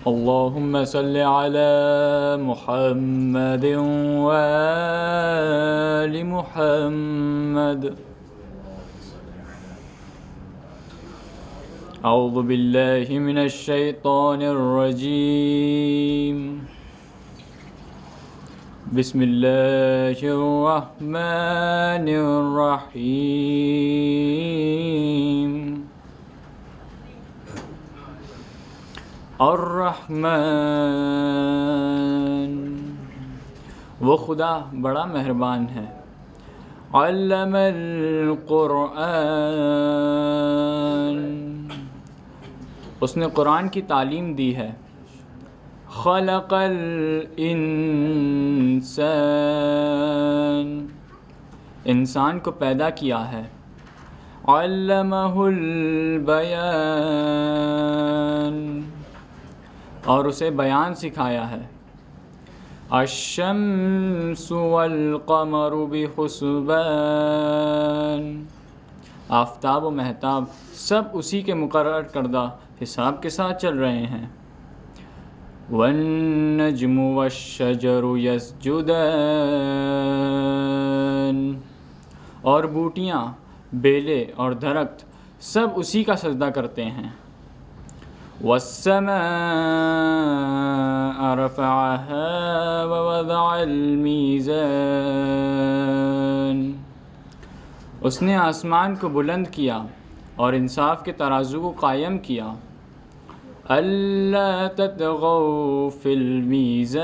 اللهم صل على محمد وآل محمد. اعوذ باللہ من الشیطان الرجیم. بسم اللہ الرحمن الرحیم. الرحمن، وہ خدا بڑا مہربان ہے. علم القرآن، اس نے قرآن کی تعلیم دی ہے. خلق الانسان، انسان کو پیدا کیا ہے. علمہ البیان، اور اسے بیان سکھایا ہے. الشمس والقمر بحسبان، آفتاب و مہتاب سب اسی کے مقرر کردہ حساب کے ساتھ چل رہے ہیں. والنجم والشجر یسجدان، اور بوٹیاں، بیلے اور درخت سب اسی کا سجدہ کرتے ہیں. والسماء رفعها ووضع الميزان، اس نے آسمان کو بلند کیا اور انصاف کے ترازو کو قائم کیا. الا تطغوا فی المیزان،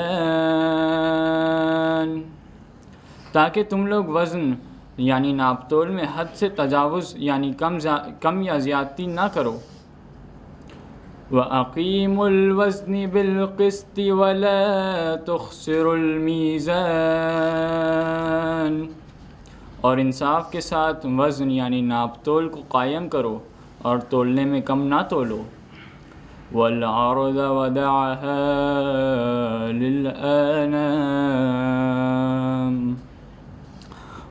تاکہ تم لوگ وزن یعنی ناپ تول میں حد سے تجاوز یعنی کم یا زیادتی نہ کرو. وَأَقِيمُوا الْوَزْنَ بِالْقِسْطِ وَلَا تُخْسِرُوا الْمِيزَانَ، اور انصاف کے ساتھ وزن یعنی ناپ تول کو قائم کرو اور تولنے میں کم نہ تولو. وَالْأَرْضَ وَضَعَهَا لِلْأَنَامِ،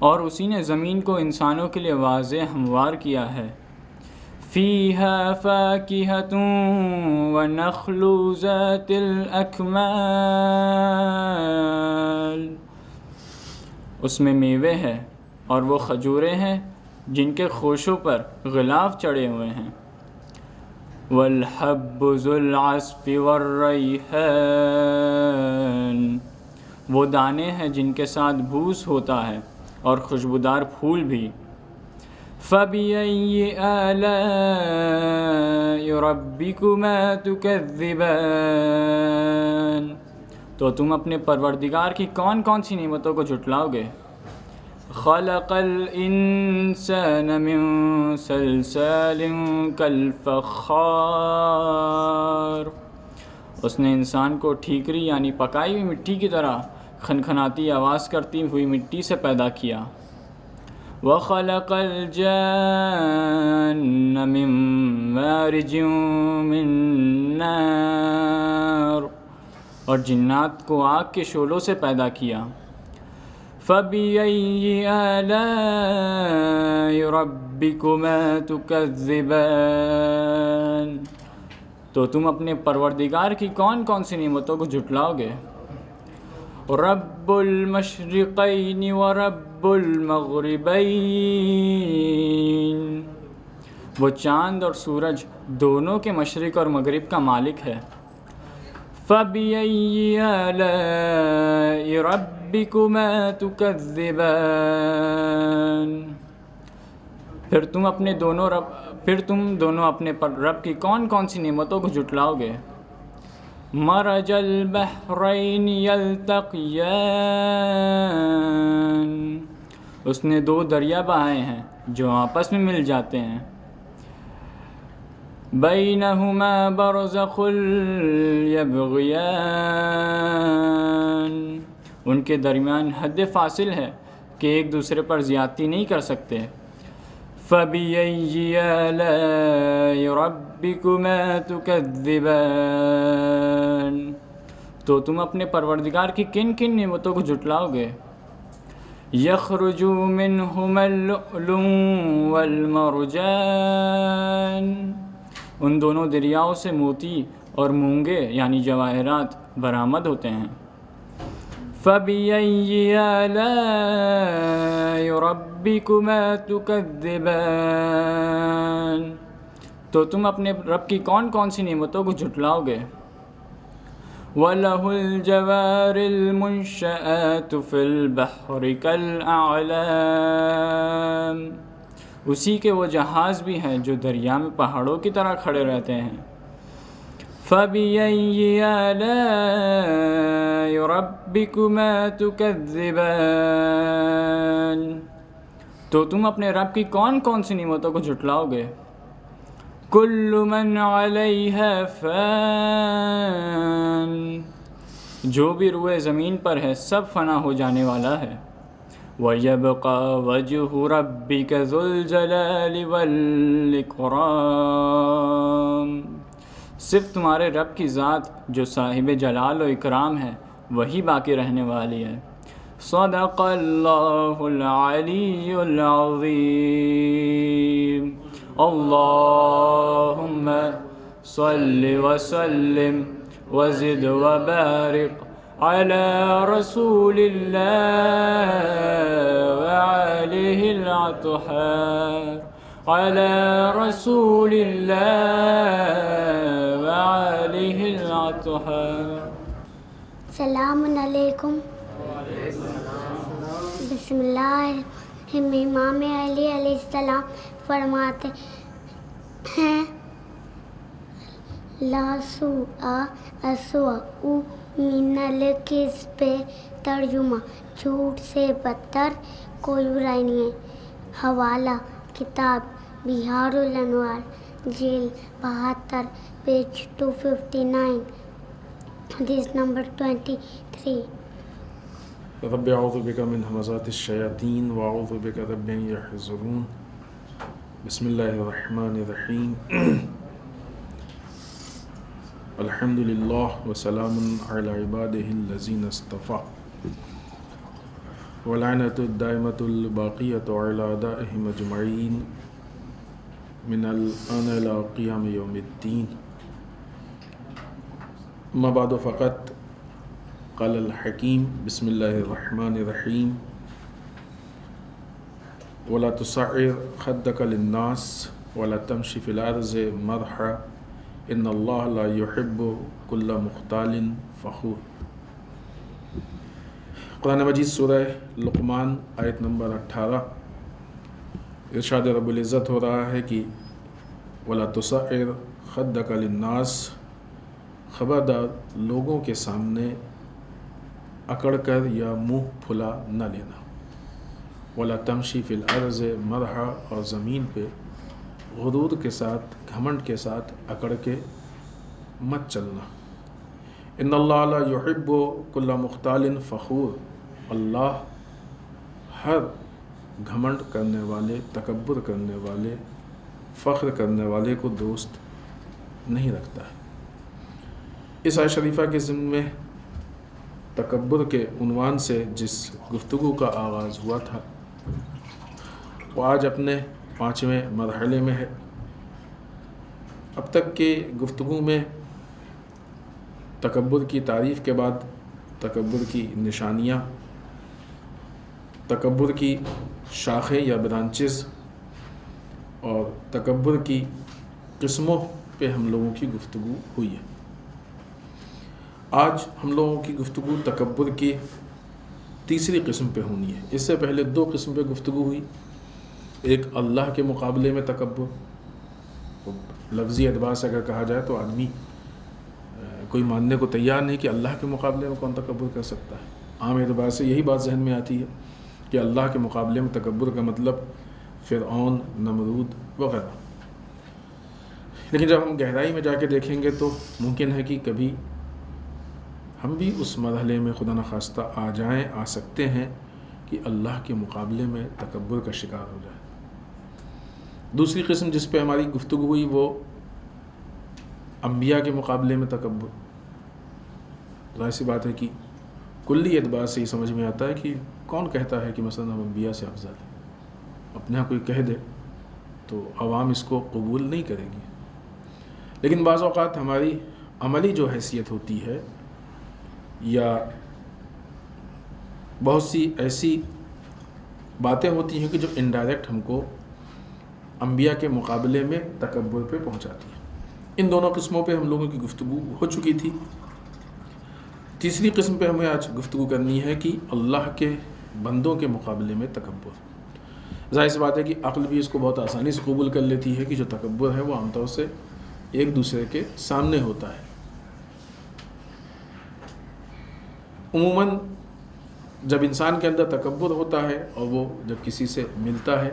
اور اسی نے زمین کو انسانوں کے لیے واضح ہموار کیا ہے. فیہا فاکہۃ ونخل ذات الاکمال، اس میں میوے ہیں اور وہ کھجوریں ہیں جن کے خوشوں پر غلاف چڑھے ہوئے ہیں. والحب ذو العصف والریحان، وہ دانے ہیں جن کے ساتھ بھوس ہوتا ہے اور خوشبودار پھول بھی. فَبِأَيِّ آلَاءِ رَبِّكُمَا تُكَذِّبَانِ، تو تم اپنے پروردگار کی کون کون سی نعمتوں کو جھٹلاؤ گے. خَلَقَ الْإِنسَانَ مِنْ صَلْصَالٍ كَالْفَخَّارِ، اس نے انسان کو ٹھیکری یعنی پکائی ہوئی مٹی کی طرح کھنکھناتی آواز کرتی ہوئی مٹی سے پیدا کیا. وَخَلَقَ الْجَانَّ مِن مَارِجٍ مِّن نَارٍ، اور جنات کو آگ کے شعلوں سے پیدا کیا. فَبِأَيِّ آلَاءِ رَبِّكُمَا تُكَذِّبَانِ، تو تم اپنے پروردگار کی کون کون سی نعمتوں کو جھٹلاؤ گے. رب المشرقین ورب المغربین، وہ چاند اور سورج دونوں کے مشرق اور مغرب کا مالک ہے. فَبِأَيِّ آلَاءِ رَبِّكُمَا تُكَذِّبَانِ، پھر تم دونوں اپنے رب کی کون کون سی نعمتوں کو جھٹلاؤ گے. مرج البحرین یلتقیان، اس نے دو دریا بہائے ہیں جو آپس میں مل جاتے ہیں. بینہما برزخ یبغیان، ان کے درمیان حد فاصل ہے کہ ایک دوسرے پر زیادتی نہیں کر سکتے. فَبِأَيِّ آلَاءِ رَبِّكُمَا تُكَذِّبَانِ، تو تم اپنے پروردگار کی کن کن نعمتوں کو جھٹلاؤ گے. يَخْرُجُ مِنْهُمَا اللُّؤْلُؤُ وَالْمَرْجَانُ، ان دونوں دریاؤں سے موتی اور مونگے یعنی جواہرات برآمد ہوتے ہیں۔ فَبِأَيِّ آلَاءِ رَبِّكُمَا تُكَذِّبَانِ، تو تم اپنے رب کی کون کون سی نعمتوں کو جھٹلاؤ گے۔ وَلَهُ الْجَوَارِ الْمُنشَآتُ فِي الْبَحْرِ كَالْأَعْلَامِ، اسی کے وہ جہاز بھی ہیں جو دریا میں پہاڑوں کی طرح کھڑے رہتے ہیں۔ فَبِأَيِّ آلَاءِ رَبِّكُمَا تُكَذِّبَانِ، تو تم اپنے رب کی کون کون سی نعمتوں کو جھٹلاؤ گے۔ كُلُّ مَنْ عَلَيْهَا فَانٍ، جو بھی روئے زمین پر ہے سب فنا ہو جانے والا ہے۔ وَيَبْقَى وَجْهُ رَبِّكَ ذُو الْجَلَالِ وَالْإِكْرَامِ، صرف تمہارے رب کی ذات جو صاحب جلال و اکرام ہے وہی باقی رہنے والی ہے۔ صدق اللہ العلی العظیم۔ اللہم صل وسلم وزد وبارک علی رسول اللہ وعلیہ الأطہار، علی رسول اللہ وعلیہ الأطہار۔ السلام علیکم۔ بسم اللہ الرحمن الرحیم۔ امام علی علیہ السلام فرماتے ہیں لا سوء اسوأ من الکذب، ترجمہ جھوٹ سے بدتر کوئی برائی نہیں ہے۔ حوالہ کتاب بہار الانوار، جلد 72، پیج 259، حدیث نمبر 23۔ رب اعوذ بک من همزات الشیاطین واعوذ بک رب ان یحضرون۔ بسم اللہ الرحمن الرحیم۔ الحمد للہ وسلام علی عبادہ الذین اصطفیٰ، ولعنۃ الدائمۃ الباقیۃ علی اعدائہم اجمعین من الآن الی قیام یوم الدین۔ اما بعد فقط قال الحکیم بسم اللہ الرحمن الرحیم ولا تصعر خدک للناس ولا تمشی فی الارض مرحا ان اللہ لا يحب کل مختال فخور۔ قرآن مجید سورہ لقمان آیت نمبر 18، ارشاد رب العزت ہو رہا ہے کہ ولا تصعر خدک للناس، خبردار لوگوں کے سامنے اکڑ کر یا منہ پھلا نہ لینا۔ ولا تمشی فی الارض مرحا، اور زمین پہ غرور کے ساتھ، گھمنڈ کے ساتھ اکڑ کے مت چلنا۔ ان اللہ لا یحب کل مختال فخور، اللہ ہر گھمنڈ کرنے والے، تکبر کرنے والے، فخر کرنے والے کو دوست نہیں رکھتا ہے۔ اس آیت شریفہ کے ضمن میں تکبر کے عنوان سے جس گفتگو کا آغاز ہوا تھا وہ آج اپنے 5ویں مرحلے میں ہے۔ اب تک کی گفتگو میں تکبر کی تعریف کے بعد تکبر کی نشانیاں، تکبر کی شاخیں یا برانچز اور تکبر کی قسموں پہ ہم لوگوں کی گفتگو ہوئی ہے۔ آج ہم لوگوں کی گفتگو تکبر کی تیسری قسم پہ ہونی ہے۔ اس سے پہلے 2 قسم پہ گفتگو ہوئی، ایک اللہ کے مقابلے میں تکبر، لفظی اعتبار سے اگر کہا جائے تو آدمی کوئی ماننے کو تیار نہیں کہ اللہ کے مقابلے میں کون تکبر کر سکتا ہے۔ عام اعتبار سے یہی بات ذہن میں آتی ہے کہ اللہ کے مقابلے میں تکبر کا مطلب فرعون، نمرود وغیرہ۔ لیکن جب ہم گہرائی میں جا کے دیکھیں گے تو ممکن ہے کہ کبھی ہم بھی اس مرحلے میں خدا نخواستہ آ سکتے ہیں کہ اللہ کے مقابلے میں تکبر کا شکار ہو جائے۔ دوسری قسم جس پہ ہماری گفتگو ہوئی وہ انبیاء کے مقابلے میں تکبر۔ ظاہر سی بات ہے کہ کلی اعتبار سے یہ سمجھ میں آتا ہے کہ کون کہتا ہے کہ مثلا ہم انبیاء سے افضل ہیں۔ اپنے ہاں کوئی کہہ دے تو عوام اس کو قبول نہیں کرے گی، لیکن بعض اوقات ہماری عملی جو حیثیت ہوتی ہے یا بہت سی ایسی باتیں ہوتی ہیں کہ جو انڈائریکٹ ہم کو انبیاء کے مقابلے میں تکبر پہ پہنچاتی ہیں. ان دونوں قسموں پہ ہم لوگوں کی گفتگو ہو چکی تھی. تیسری قسم پہ ہمیں آج گفتگو کرنی ہے کہ اللہ کے بندوں کے مقابلے میں تکبر. ظاہر سی بات ہے کہ عقل بھی اس کو بہت آسانی سے قبول کر لیتی ہے کہ جو تکبر ہے وہ عام طور سے ایک دوسرے کے سامنے ہوتا ہے. عموماً جب انسان کے اندر تکبر ہوتا ہے اور وہ جب کسی سے ملتا ہے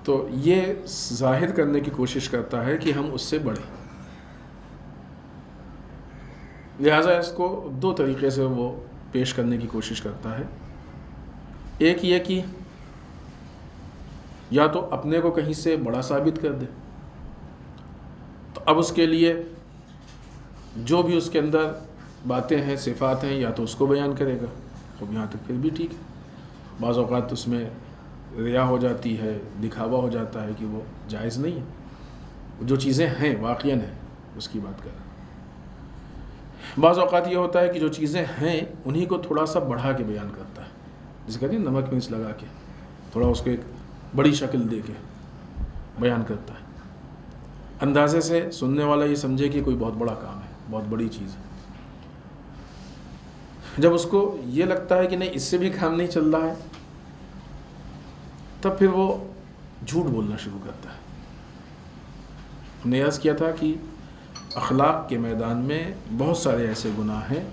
تو یہ ظاہر کرنے کی کوشش کرتا ہے کہ ہم اس سے بڑھیں. لہٰذا اس کو دو طریقے سے وہ پیش کرنے کی کوشش کرتا ہے. ایک یہ کہ یا تو اپنے کو کہیں سے بڑا ثابت کر دے, تو اب اس کے لیے جو بھی اس کے اندر باتیں ہیں, صفات ہیں, یا تو اس کو بیان کرے گا. خب یہاں تک پھر بھی ٹھیک ہے. بعض اوقات اس میں ریا ہو جاتی ہے, دکھاوا ہو جاتا ہے کہ وہ جائز نہیں ہے. جو چیزیں ہیں واقعاً ہیں اس کی بات کر رہے ہیں. بعض اوقات یہ ہوتا ہے کہ جو چیزیں ہیں انہی کو تھوڑا سا بڑھا کے بیان کرتا ہے, جسے کہتے ہیں نمک مرچ لگا کے تھوڑا اس کو ایک بڑی شکل دے کے بیان کرتا ہے, اندازے سے سننے والا یہ سمجھے کہ کوئی بہت بڑا کام ہے, بہت بڑی چیز ہے. جب اس کو یہ لگتا ہے کہ نہیں اس سے بھی کام نہیں چل رہا ہے, تب پھر وہ جھوٹ بولنا شروع کرتا ہے. ہم نے عرض کیا تھا کہ اخلاق کے میدان میں بہت سارے ایسے گناہ ہیں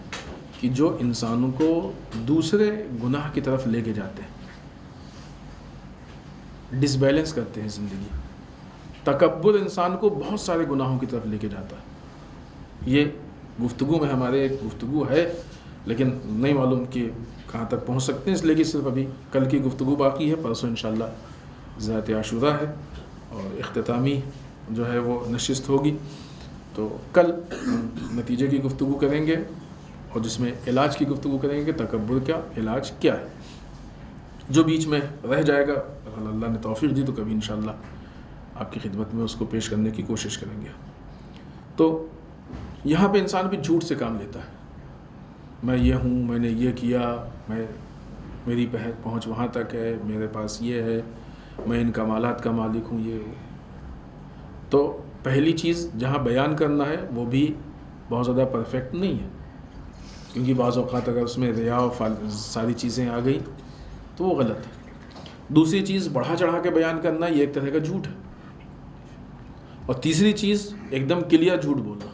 کہ جو انسانوں کو دوسرے گناہ کی طرف لے کے جاتے ہیں, ڈس بیلنس کرتے ہیں زندگی. تکبر انسان کو بہت سارے گناہوں کی طرف لے کے جاتا ہے. یہ گفتگو میں ہمارے ایک گفتگو ہے, لیکن نہیں معلوم کہ کہاں تک پہنچ سکتے ہیں, اس لیے کہ صرف ابھی کل کی گفتگو باقی ہے. پرسوں انشاءاللہ ذات عاشورہ ہے اور اختتامی جو ہے وہ نشست ہوگی, تو کل نتیجے کی گفتگو کریں گے اور جس میں علاج کی گفتگو کریں گے کہ تکبر کا علاج کیا ہے. جو بیچ میں رہ جائے گا اگر اللہ نے توفیق دی تو کبھی انشاءاللہ آپ کی خدمت میں اس کو پیش کرنے کی کوشش کریں گے. تو یہاں پہ انسان بھی جھوٹ سے کام لیتا ہے. میں یہ ہوں, میں نے یہ کیا, میری پہنچ وہاں تک ہے, میرے پاس یہ ہے, میں ان کمالات کا مالک ہوں, یہ ہوں. تو پہلی چیز جہاں بیان کرنا ہے وہ بھی بہت زیادہ پرفیکٹ نہیں ہے, کیونکہ بعض اوقات اگر اس میں ریا و ساری چیزیں آ گئی تو وہ غلط ہے. دوسری چیز بڑھا چڑھا کے بیان کرنا, یہ ایک طرح کا جھوٹ ہے. اور تیسری چیز ایک دم کلیئر جھوٹ بولنا.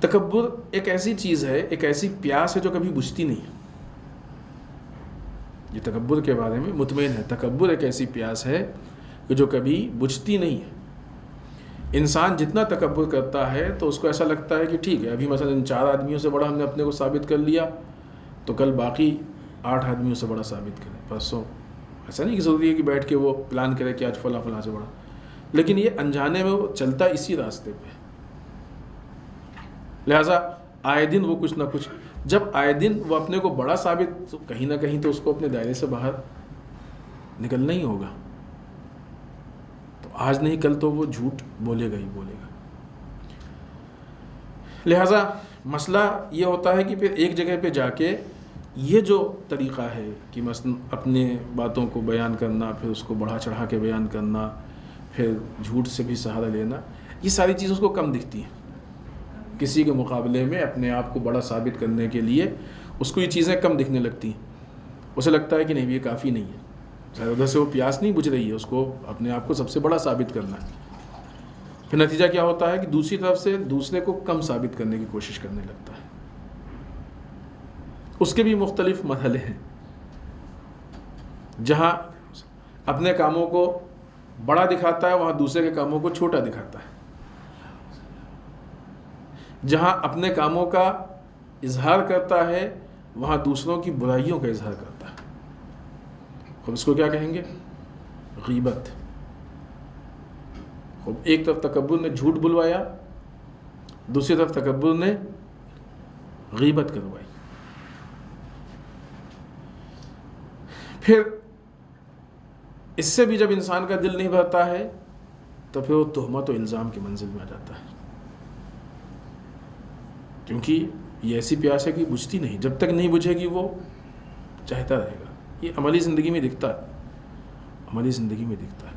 تکبر ایک ایسی چیز ہے, ایک ایسی پیاس ہے جو کبھی بجھتی نہیں. یہ تکبر کے بارے میں مطمئن ہے. تکبر ایک ایسی پیاس ہے کہ جو کبھی بجھتی نہیں ہے. انسان جتنا تکبر کرتا ہے تو اس کو ایسا لگتا ہے کہ ٹھیک ہے ابھی مثلا ان 4 آدمیوں سے بڑا ہم نے اپنے کو ثابت کر لیا, تو کل باقی 8 آدمیوں سے بڑا ثابت کریں. پرسوں ایسا نہیں کہ ضروری ہے کہ بیٹھ کے وہ پلان کرے کہ آج فلاں سے بڑا, لیکن یہ انجانے میں وہ چلتا اسی راستے پہ. لہٰذا آئے دن وہ کچھ نہ کچھ, جب آئے دن وہ اپنے کو بڑا ثابت, تو کہیں نہ کہیں تو اس کو اپنے دائرے سے باہر نکلنا ہی ہوگا. تو آج نہیں کل تو وہ جھوٹ بولے گا ہی بولے گا. لہٰذا مسئلہ یہ ہوتا ہے کہ پھر ایک جگہ پہ جا کے یہ جو طریقہ ہے کہ مثلا اپنے باتوں کو بیان کرنا, پھر اس کو بڑھا چڑھا کے بیان کرنا, پھر جھوٹ سے بھی سہارا لینا, یہ ساری چیزیں اس کو کم دکھتی ہیں. کسی کے مقابلے میں اپنے آپ کو بڑا ثابت کرنے کے لیے اس کو یہ چیزیں کم دکھنے لگتی ہیں. اسے لگتا ہے کہ نہیں یہ کافی نہیں ہے, شاید ادھر سے وہ پیاس نہیں بجھ رہی ہے, اس کو اپنے آپ کو سب سے بڑا ثابت کرنا ہے. پھر نتیجہ کیا ہوتا ہے کہ دوسری طرف سے دوسرے کو کم ثابت کرنے کی کوشش کرنے لگتا ہے. اس کے بھی مختلف مرحلے ہیں. جہاں اپنے کاموں کو بڑا دکھاتا ہے وہاں دوسرے کے کاموں کو چھوٹا دکھاتا ہے. جہاں اپنے کاموں کا اظہار کرتا ہے وہاں دوسروں کی برائیوں کا اظہار کرتا ہے. اب اس کو کیا کہیں گے؟ غیبت. اب ایک طرف تکبر نے جھوٹ بلوایا, دوسری طرف تکبر نے غیبت کروائی. پھر اس سے بھی جب انسان کا دل نہیں بھرتا ہے تو پھر وہ تہمت و الزام کی منزل میں آ جاتا ہے، کیونکہ یہ ایسی پیاس ہے کہ بجھتی نہیں، جب تک نہیں بجھے گی وہ چاہتا رہے گا. یہ عملی زندگی میں دکھتا ہے، عملی زندگی میں دکھتا ہے.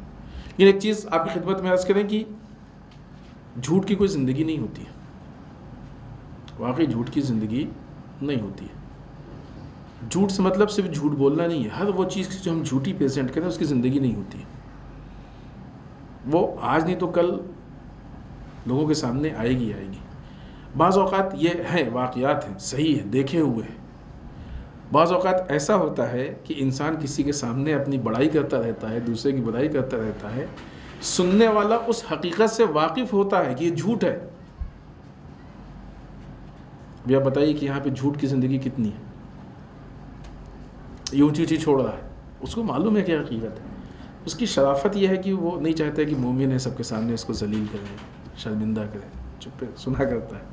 لیکن ایک چیز آپ کی خدمت میں عرض کریں کہ جھوٹ کی کوئی زندگی نہیں ہوتی ہے، واقعی جھوٹ کی زندگی نہیں ہوتی ہے. جھوٹ سے مطلب صرف جھوٹ بولنا نہیں ہے، ہر وہ چیز جو ہم جھوٹی پریزنٹ کریں اس کی زندگی نہیں ہوتی ہے. وہ آج نہیں تو کل لوگوں کے سامنے آئے گی. بعض اوقات یہ ہیں واقعات ہیں، صحیح ہے، دیکھے ہوئے ہیں. بعض اوقات ایسا ہوتا ہے کہ انسان کسی کے سامنے اپنی بڑائی کرتا رہتا ہے، دوسرے کی برائی کرتا رہتا ہے، سننے والا اس حقیقت سے واقف ہوتا ہے کہ یہ جھوٹ ہے. اب آپ بتائیے کہ یہاں پہ جھوٹ کی زندگی کتنی ہے. یہ اونچی اونچی چھوڑ رہا ہے، اس کو معلوم ہے کہ حقیقت ہے. اس کی شرافت یہ ہے کہ وہ نہیں چاہتا کہ مومن ہے سب کے سامنے اس کو ذلیل کرے، شرمندہ کرے، چپ سنا کرتا ہے.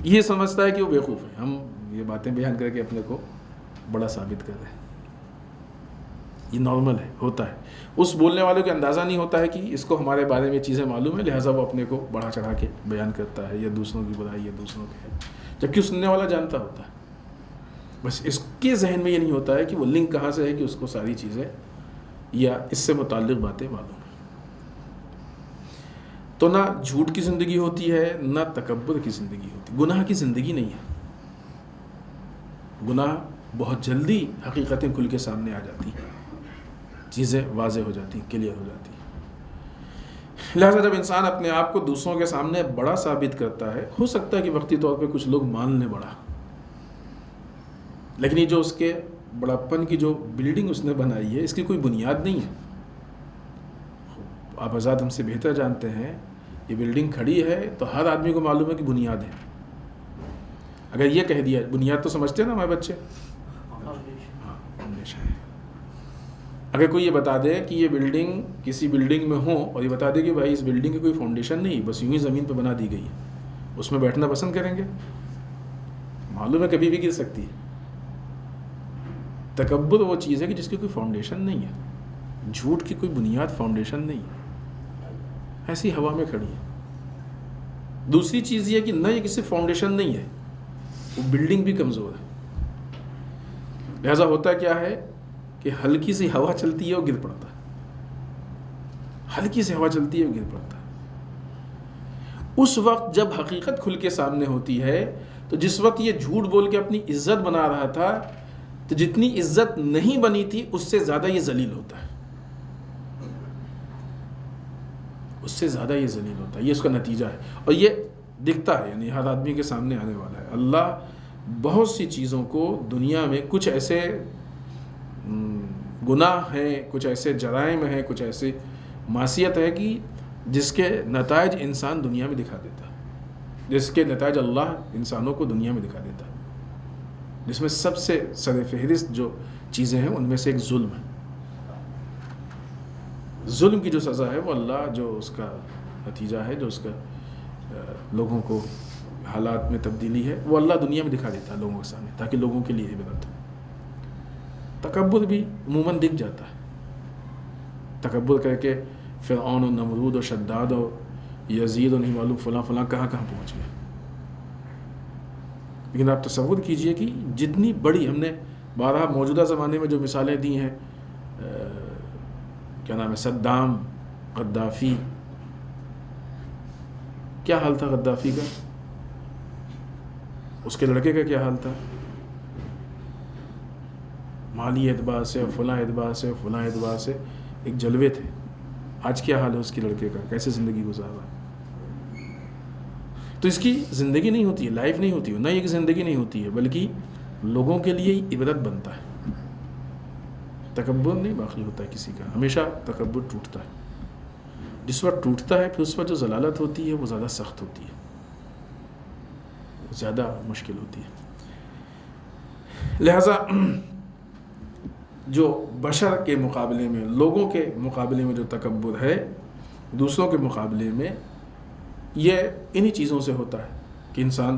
یہ سمجھتا ہے کہ وہ بیوقوف ہے. ہم یہ باتیں بیان کر کے اپنے کو بڑا ثابت کر رہے ہیں. یہ نارمل ہے، ہوتا ہے. اس بولنے والے کو اندازہ نہیں ہوتا ہے کہ اس کو ہمارے بارے میں چیزیں معلوم ہیں، لہٰذا وہ اپنے کو بڑھا چڑھا کے بیان کرتا ہے، یا دوسروں کی برائی یا دوسروں کی ہے، جبکہ سننے والا جانتا ہوتا ہے. بس اس کے ذہن میں یہ نہیں ہوتا ہے کہ وہ لنک کہاں سے ہے کہ اس کو ساری چیزیں یا اس سے متعلق باتیں معلوم ہیں. تو نہ جھوٹ کی زندگی ہوتی ہے، نہ تکبر کی زندگی ہوتی. گناہ کی زندگی نہیں ہے. گناہ بہت جلدی حقیقتیں کھل کے سامنے آ جاتی ہیں، چیزیں واضح ہو جاتی ہیں، کلیئر ہو جاتی ہیں. لہٰذا جب انسان اپنے آپ کو دوسروں کے سامنے بڑا ثابت کرتا ہے، ہو سکتا ہے کہ وقتی طور پہ کچھ لوگ مان لیں بڑا، لیکن یہ جو اس کے بڑاپن کی جو بلڈنگ اس نے بنائی ہے، اس کی کوئی بنیاد نہیں ہے. آپ آزاد ہم سے بہتر جانتے ہیں، یہ بلڈنگ کھڑی ہے تو ہر آدمی کو معلوم ہے کہ بنیاد ہے. اگر یہ کہہ دیا، بنیاد تو سمجھتے ہیں نا ہمارے بچے، اگر کوئی یہ بتا دے کہ یہ بلڈنگ کسی بلڈنگ میں ہو اور یہ بتا دے کہ بھائی اس بلڈنگ کی کوئی فاؤنڈیشن نہیں، بس یوں ہی زمین پہ بنا دی گئی ہے، اس میں بیٹھنا پسند کریں گے؟ معلوم ہے کبھی بھی گر سکتی ہے. تکبر وہ چیز ہے کہ جس کی کوئی فاؤنڈیشن نہیں ہے. جھوٹ کی کوئی بنیاد فاؤنڈیشن نہیں ہے، ایسی ہوا میں کھڑی ہے. دوسری چیز یہ کہ نہ یہ کسی فاؤنڈیشن نہیں ہے، وہ بلڈنگ بھی کمزور ہے. لہذا ہوتا کیا ہے کہ ہلکی سی ہوا چلتی ہے وہ گر پڑتا ہے، ہلکی سی ہوا چلتی ہے وہ گر پڑتا ہے. اس وقت جب حقیقت کھل کے سامنے ہوتی ہے، تو جس وقت یہ جھوٹ بول کے اپنی عزت بنا رہا تھا، تو جتنی عزت نہیں بنی تھی اس سے زیادہ یہ ذلیل ہوتا ہے، اس سے زیادہ یہ ذلیل ہوتا ہے. یہ اس کا نتیجہ ہے، اور یہ دکھتا ہے، یعنی ہر آدمی کے سامنے آنے والا ہے. اللہ بہت سی چیزوں کو دنیا میں، کچھ ایسے گناہ ہیں، کچھ ایسے جرائم ہیں، کچھ ایسے معصیت ہے کہ جس کے نتائج انسان دنیا میں دکھا دیتا ہے، جس کے نتائج اللہ انسانوں کو دنیا میں دکھا دیتا ہے. جس میں سب سے سر فہرست جو چیزیں ہیں ان میں سے ایک ظلم ہے. ظلم کی جو سزا ہے وہ اللہ، جو اس کا نتیجہ ہے، جو اس کا لوگوں کو حالات میں تبدیلی ہے، وہ اللہ دنیا میں دکھا دیتا ہے لوگوں کے سامنے، تاکہ لوگوں کے لیے عبرت ہو. تکبر بھی عموماً دکھ جاتا ہے. تکبر کر کے فرعون و نمرود و شداد و یزید و نہیں معلوم فلاں فلاں کہاں کہاں پہنچ گئے. لیکن آپ تصور کیجئے کہ جتنی بڑی، ہم نے بارہا موجودہ زمانے میں جو مثالیں دی ہیں، کیا نام ہے، صدام، غدافی، کیا حال تھا غدافی کا، اس کے لڑکے کا کیا حال تھا، مالی اعتبار سے، فلاں اعتبار سے، فلاں اعتبار سے ایک جلوے تھے. آج کیا حال ہے اس کے لڑکے کا، کیسے زندگی گزارا. تو اس کی زندگی نہیں ہوتی ہے، لائف نہیں ہوتی ہے، نہ یہ زندگی نہیں ہوتی ہے، بلکہ لوگوں کے لیے عبرت بنتا ہے. تکبر نہیں باقی ہوتا ہے کسی کا، ہمیشہ تکبر ٹوٹتا ہے. جس وقت ٹوٹتا ہے پھر اس وقت جو ضلالت ہوتی ہے وہ زیادہ سخت ہوتی ہے، زیادہ مشکل ہوتی ہے. لہذا جو بشر کے مقابلے میں، لوگوں کے مقابلے میں جو تکبر ہے دوسروں کے مقابلے میں، یہ انہی چیزوں سے ہوتا ہے کہ انسان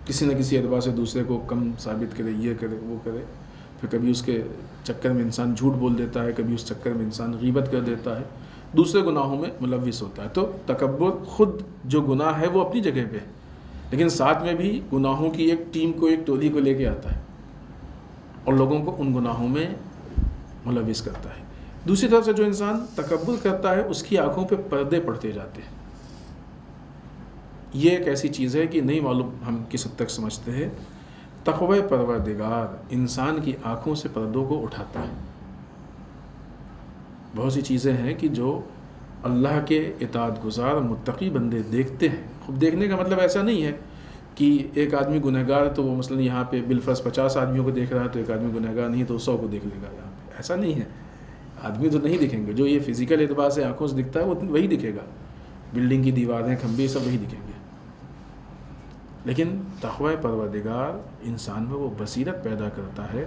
کسی نہ کسی اعتبار سے دوسرے کو کم ثابت کرے، یہ کرے وہ کرے. پھر کبھی اس کے چکر میں انسان جھوٹ بول دیتا ہے، کبھی اس چکر میں انسان غیبت کر دیتا ہے، دوسرے گناہوں میں ملوث ہوتا ہے. تو تکبر خود جو گناہ ہے وہ اپنی جگہ پہ ہے، لیکن ساتھ میں بھی گناہوں کی ایک ٹیم کو، ایک ٹولی کو لے کے آتا ہے اور لوگوں کو ان گناہوں میں ملوث کرتا ہے. دوسری طرف سے جو انسان تکبر کرتا ہے اس کی آنکھوں پہ پردے پڑتے جاتے ہیں. یہ ایک ایسی چیز ہے کہ نہیں معلوم ہم کس حد تک سمجھتے ہیں. تقوی پروردگار انسان کی آنکھوں سے پردوں کو اٹھاتا ہے. بہت سی چیزیں ہیں کہ جو اللہ کے اطاعت گزار متقی بندے دیکھتے ہیں. خوب دیکھنے کا مطلب ایسا نہیں ہے کہ ایک آدمی گنہگار تو وہ مثلا یہاں پہ بالفرض 50 آدمیوں کو دیکھ رہا ہے تو ایک آدمی گنہگار نہیں تو 100 کو دیکھ لے گا. یہاں پہ ایسا نہیں ہے. آدمی تو نہیں دکھیں گے. جو یہ فزیکل اعتبار سے آنکھوں سے دکھتا ہے وہ وہی دکھے گا. بلڈنگ کی دیواریں، کھمبے سب وہی دکھیں گے. لیکن تقوی پروردگار انسان میں وہ بصیرت پیدا کرتا ہے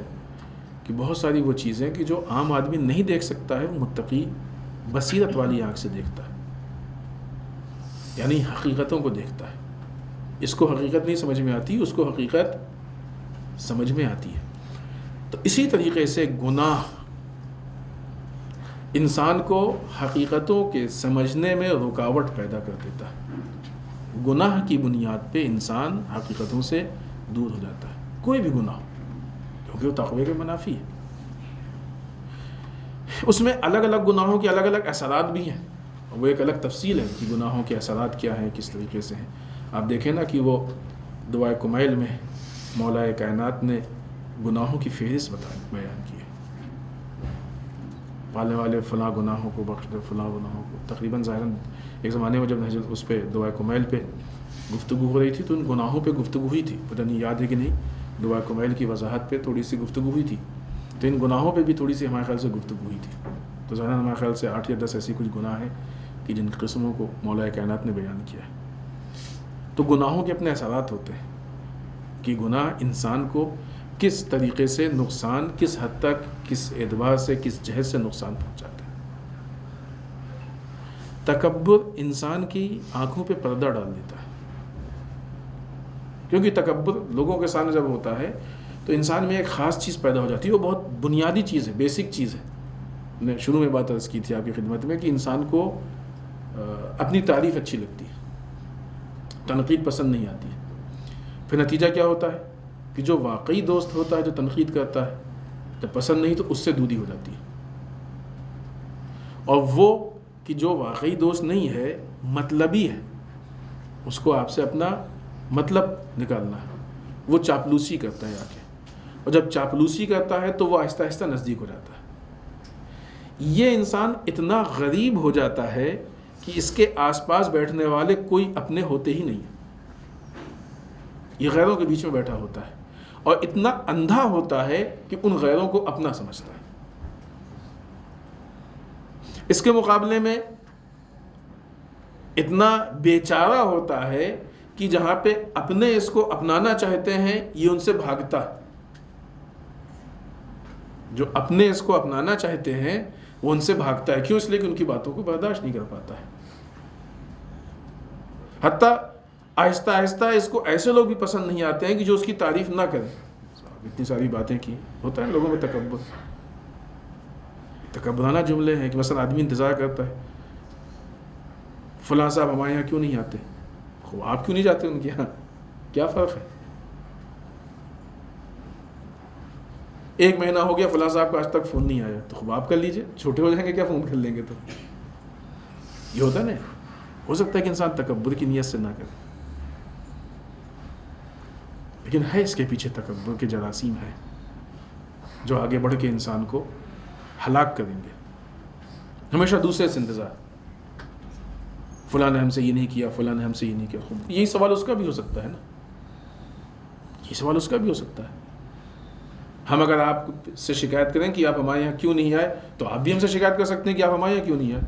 کہ بہت ساری وہ چیزیں کہ جو عام آدمی نہیں دیکھ سکتا ہے وہ متقی بصیرت والی آنکھ سے دیکھتا ہے. یعنی حقیقتوں کو دیکھتا ہے. اس کو حقیقت نہیں سمجھ میں آتی، اس کو حقیقت سمجھ میں آتی ہے. تو اسی طریقے سے گناہ انسان کو حقیقتوں کے سمجھنے میں رکاوٹ پیدا کر دیتا ہے. گناہ کی بنیاد پہ انسان حقیقتوں سے دور ہو جاتا ہے. کوئی بھی گناہ، کیونکہ وہ تقوی کے منافی ہے. اس میں الگ الگ گناہوں کے الگ الگ اثرات بھی ہیں، وہ ایک الگ تفصیل ہے کہ گناہوں کے اثرات کیا ہیں، کس طریقے سے ہیں. آپ دیکھیں نا کہ وہ دعائے کمیل میں مولا کائنات نے گناہوں کی فہرست بیان کی ہے. پالنے والے فلاں گناہوں کو بخش دے، فلاں گناہوں کو. تقریباً ظاہراً ایک زمانے میں جب اس پہ دعائے کمیل پہ گفتگو ہو رہی تھی تو ان گناہوں پہ گفتگو ہوئی تھی. پتہ نہیں یاد ہے کہ نہیں، دعائے کمیل کی وضاحت پہ تھوڑی سی گفتگو ہوئی تھی. تو ان گناہوں پہ بھی تھوڑی سی ہمارے خیال سے گفتگو ہوئی تھی. تو ظاہراً ہمارے خیال سے 8 یا 10 ایسی کچھ گناہ ہیں کہ جن قسموں کو مولا کائنات نے بیان کیا ہے. تو گناہوں کے اپنے اثرات ہوتے ہیں کہ گناہ انسان کو کس طریقے سے نقصان، کس حد تک، کس اعتبار سے، کس جہت سے نقصان پہنچاتا ہے. تکبر انسان کی آنکھوں پہ پردہ ڈال دیتا ہے، کیونکہ تکبر لوگوں کے سامنے جب ہوتا ہے تو انسان میں ایک خاص چیز پیدا ہو جاتی ہے. وہ بہت بنیادی چیز ہے، بیسک چیز ہے. میں نے شروع میں بات عرض کی تھی آپ کی خدمت میں کہ انسان کو اپنی تعریف اچھی لگتی ہے، تنقید پسند نہیں آتی ہے. پھر نتیجہ کیا ہوتا ہے کہ جو واقعی دوست ہوتا ہے، جو تنقید کرتا ہے، جب پسند نہیں تو اس سے دوری ہو جاتی ہے. اور وہ کہ جو واقعی دوست نہیں ہے، مطلبی ہے، اس کو آپ سے اپنا مطلب نکالنا ہے، وہ چاپلوسی کرتا ہے آ کے. اور جب چاپلوسی کرتا ہے تو وہ آہستہ آہستہ نزدیک ہو جاتا ہے. یہ انسان اتنا غریب ہو جاتا ہے کہ اس کے آس پاس بیٹھنے والے کوئی اپنے ہوتے ہی نہیں. یہ غیروں کے بیچ میں بیٹھا ہوتا ہے اور اتنا اندھا ہوتا ہے کہ ان غیروں کو اپنا سمجھتا ہے. اس کے مقابلے میں اتنا بیچارہ ہوتا ہے کہ جہاں پہ اپنے اس کو اپنانا چاہتے ہیں یہ ان سے بھاگتا ہے. جو اپنے اس کو اپنانا چاہتے ہیں وہ ان سے بھاگتا ہے. کیوں؟ اس لیے کہ ان کی باتوں کو برداشت نہیں کر پاتا ہے. حتیٰ آہستہ آہستہ اس کو ایسے لوگ بھی پسند نہیں آتے ہیں کہ جو اس کی تعریف نہ کریں. اتنی ساری باتیں کی ہوتا ہے لوگوں میں تکبرانہ جملے ہیں کہ مثلا آدمی انتظار کرتا ہے فلاں صاحب ہمارے یہاں کیوں نہیں آتے. خوب آپ کیوں نہیں جاتے ان کے یہاں؟ کیا فرق ہے؟ 1 مہینہ ہو گیا فلاں صاحب کا آج تک فون نہیں آیا، تو خوب آپ کر لیجئے. چھوٹے ہو جائیں گے کیا فون کر لیں گے؟ تو یہ ہوتا ہے نا. ہو سکتا ہے کہ انسان تکبر کی نیت سے نہ کرے، لیکن ہے اس کے پیچھے تکبر کے جراثیم ہیں جو آگے بڑھ کے انسان کو ہلاک کریں گے. ہمیشہ دوسرے سے انتظار، فلاں نے ہم سے یہ نہیں کیا، فلاں نے ہم سے یہ نہیں کیا. خوب یہی سوال اس کا بھی ہو سکتا ہے نا، یہ سوال اس کا بھی ہو سکتا ہے. ہم اگر آپ سے شکایت کریں کہ آپ ہمارے یہاں کیوں نہیں آئے تو آپ بھی ہم سے شکایت کر سکتے ہیں کہ آپ ہمارے یہاں کیوں نہیں آئے.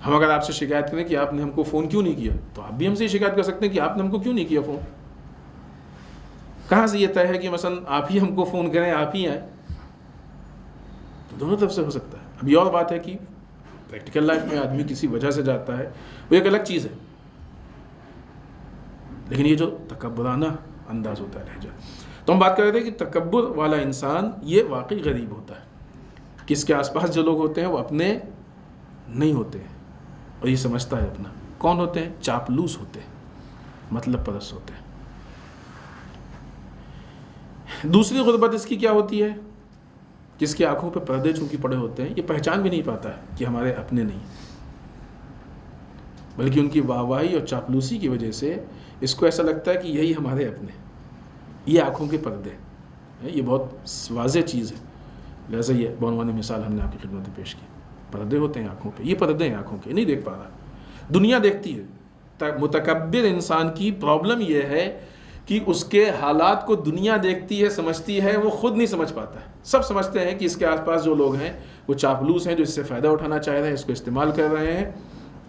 ہم اگر آپ سے شکایت کریں کہ آپ نے ہم کو فون کیوں نہیں کیا تو آپ بھی ہم سے شکایت کر سکتے ہیں کہ آپ نے ہم کو کیوں نہیں کیا فون. کہاں سے یہ طے ہے کہ مثلا آپ ہی ہم کو فون کریں، آپ ہی آئیں؟ تو دونوں طرف سے ہو سکتا ہے. اب یہ اور بات ہے کہ پریکٹیکل لائف میں آدمی کسی وجہ سے جاتا ہے، وہ ایک الگ چیز ہے. لیکن یہ جو تکبرانہ انداز ہوتا ہے لہجہ، تو ہم بات کر رہے تھے کہ تکبر والا انسان یہ واقعی غریب ہوتا ہے. کہ اس کے آس پاس جو لوگ ہوتے ہیں وہ اپنے نہیں ہوتے ہیں اور یہ سمجھتا ہے اپنا. کون ہوتے ہیں؟ چاپلوس ہوتے ہیں, مطلب پرست ہوتے ہیں. دوسری غربت اس کی کیا ہوتی ہے؟ جس کی آنکھوں پہ پردے چونکہ پڑے ہوتے ہیں, یہ پہچان بھی نہیں پاتا ہے کہ ہمارے اپنے نہیں, بلکہ ان کی واہواہی اور چاپلوسی کی وجہ سے اس کو ایسا لگتا ہے کہ یہی ہمارے اپنے. یہ آنکھوں کے پردے, یہ بہت واضح چیز ہے. لہٰذا یہ بعنوان مثال ہم نے آپ کی خدمت میں پیش کی. پردے ہوتے ہیں آنکھوں پہ, یہ پردے ہیں آنکھوں کے, نہیں دیکھ پا رہا. دنیا دیکھتی ہے. متکبر انسان کی پرابلم یہ ہے کہ اس کے حالات کو دنیا دیکھتی ہے, سمجھتی ہے, وہ خود نہیں سمجھ پاتا ہے. سب سمجھتے ہیں کہ اس کے آس پاس جو لوگ ہیں وہ چاپلوس ہیں, جو اس سے فائدہ اٹھانا چاہ رہے ہیں, اس کو استعمال کر رہے ہیں.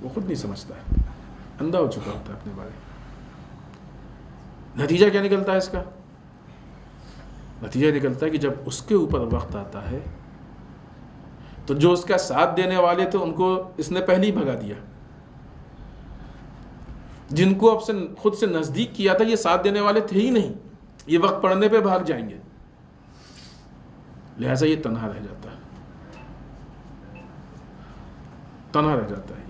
وہ خود نہیں سمجھتا ہے, اندھا ہو چکا ہوتا ہے اپنے بارے میں. نتیجہ کیا نکلتا ہے اس کا؟ نتیجہ نکلتا ہے کہ جب اس کے اوپر وقت آتا ہے تو جو اس کا ساتھ دینے والے تھے ان کو اس نے پہلے ہی بھگا دیا. جن کو اب سے خود سے نزدیک کیا تھا یہ ساتھ دینے والے تھے ہی نہیں, یہ وقت پڑنے پہ بھاگ جائیں گے. لہٰذا یہ تنہا رہ جاتا ہے, تنہا رہ جاتا ہے.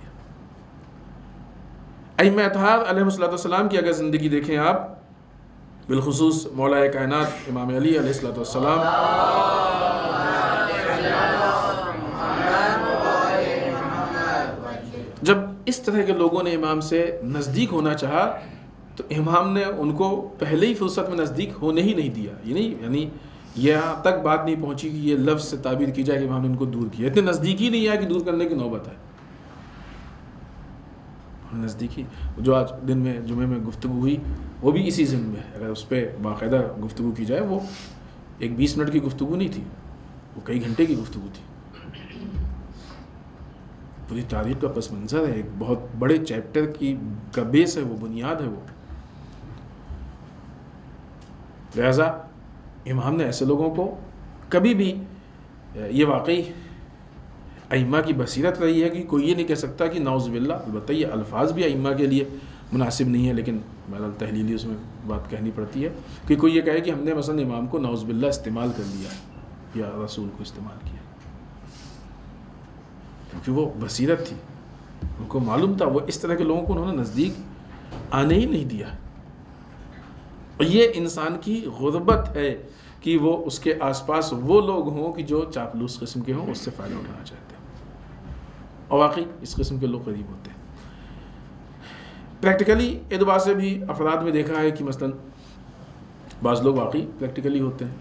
ائمہ اطہار علیہ السلام کی اگر زندگی دیکھیں آپ, بالخصوص مولا کائنات امام علی علیہ السلام, جب اس طرح کے لوگوں نے امام سے نزدیک ہونا چاہا تو امام نے ان کو پہلے ہی فرصت میں نزدیک ہونے ہی نہیں دیا. یہ نہیں یعنی یہاں تک بات نہیں پہنچی کہ یہ لفظ سے تعبیر کی جائے کہ امام نے ان کو دور کیا. اتنے نزدیک ہی نہیں آیا کہ دور کرنے کی نوبت ہے. نزدیکی جو آج دن میں جمعے میں گفتگو ہوئی وہ بھی اسی ضمن میں ہے. اگر اس پہ باقاعدہ گفتگو کی جائے, وہ ایک 20 منٹ کی گفتگو نہیں تھی, وہ کئی گھنٹے کی گفتگو تھی. پوری تاریخ کا پس منظر ہے, ایک بہت بڑے چیپٹر کا بیس ہے, وہ بنیاد ہے وہ. لہذا امام نے ایسے لوگوں کو کبھی بھی, یہ واقعی ائمہ کی بصیرت رہی ہے کہ کوئی یہ نہیں کہہ سکتا کہ نعوذ باللہ, البتہ یہ الفاظ بھی ائمہ کے لیے مناسب نہیں ہے, لیکن بہرحال تحلیلی اس میں بات کہنی پڑتی ہے کہ کوئی یہ کہے کہ ہم نے مثلا امام کو نعوذ باللہ استعمال کر لیا یا رسول کو استعمال کیا, کیونکہ وہ بصیرت تھی, ان کو معلوم تھا. وہ اس طرح کے لوگوں کو انہوں نے نزدیک آنے ہی نہیں دیا. اور یہ انسان کی غربت ہے کہ وہ اس کے آس پاس وہ لوگ ہوں کہ جو چاپلوس قسم کے ہوں, اس سے فائدہ اٹھانا چاہتے ہیں. اور واقعی اس قسم کے لوگ قریب ہوتے ہیں. پریکٹیکلی اعتبار سے بھی افراد میں دیکھا ہے کہ مثلا بعض لوگ واقعی پریکٹیکلی ہوتے ہیں.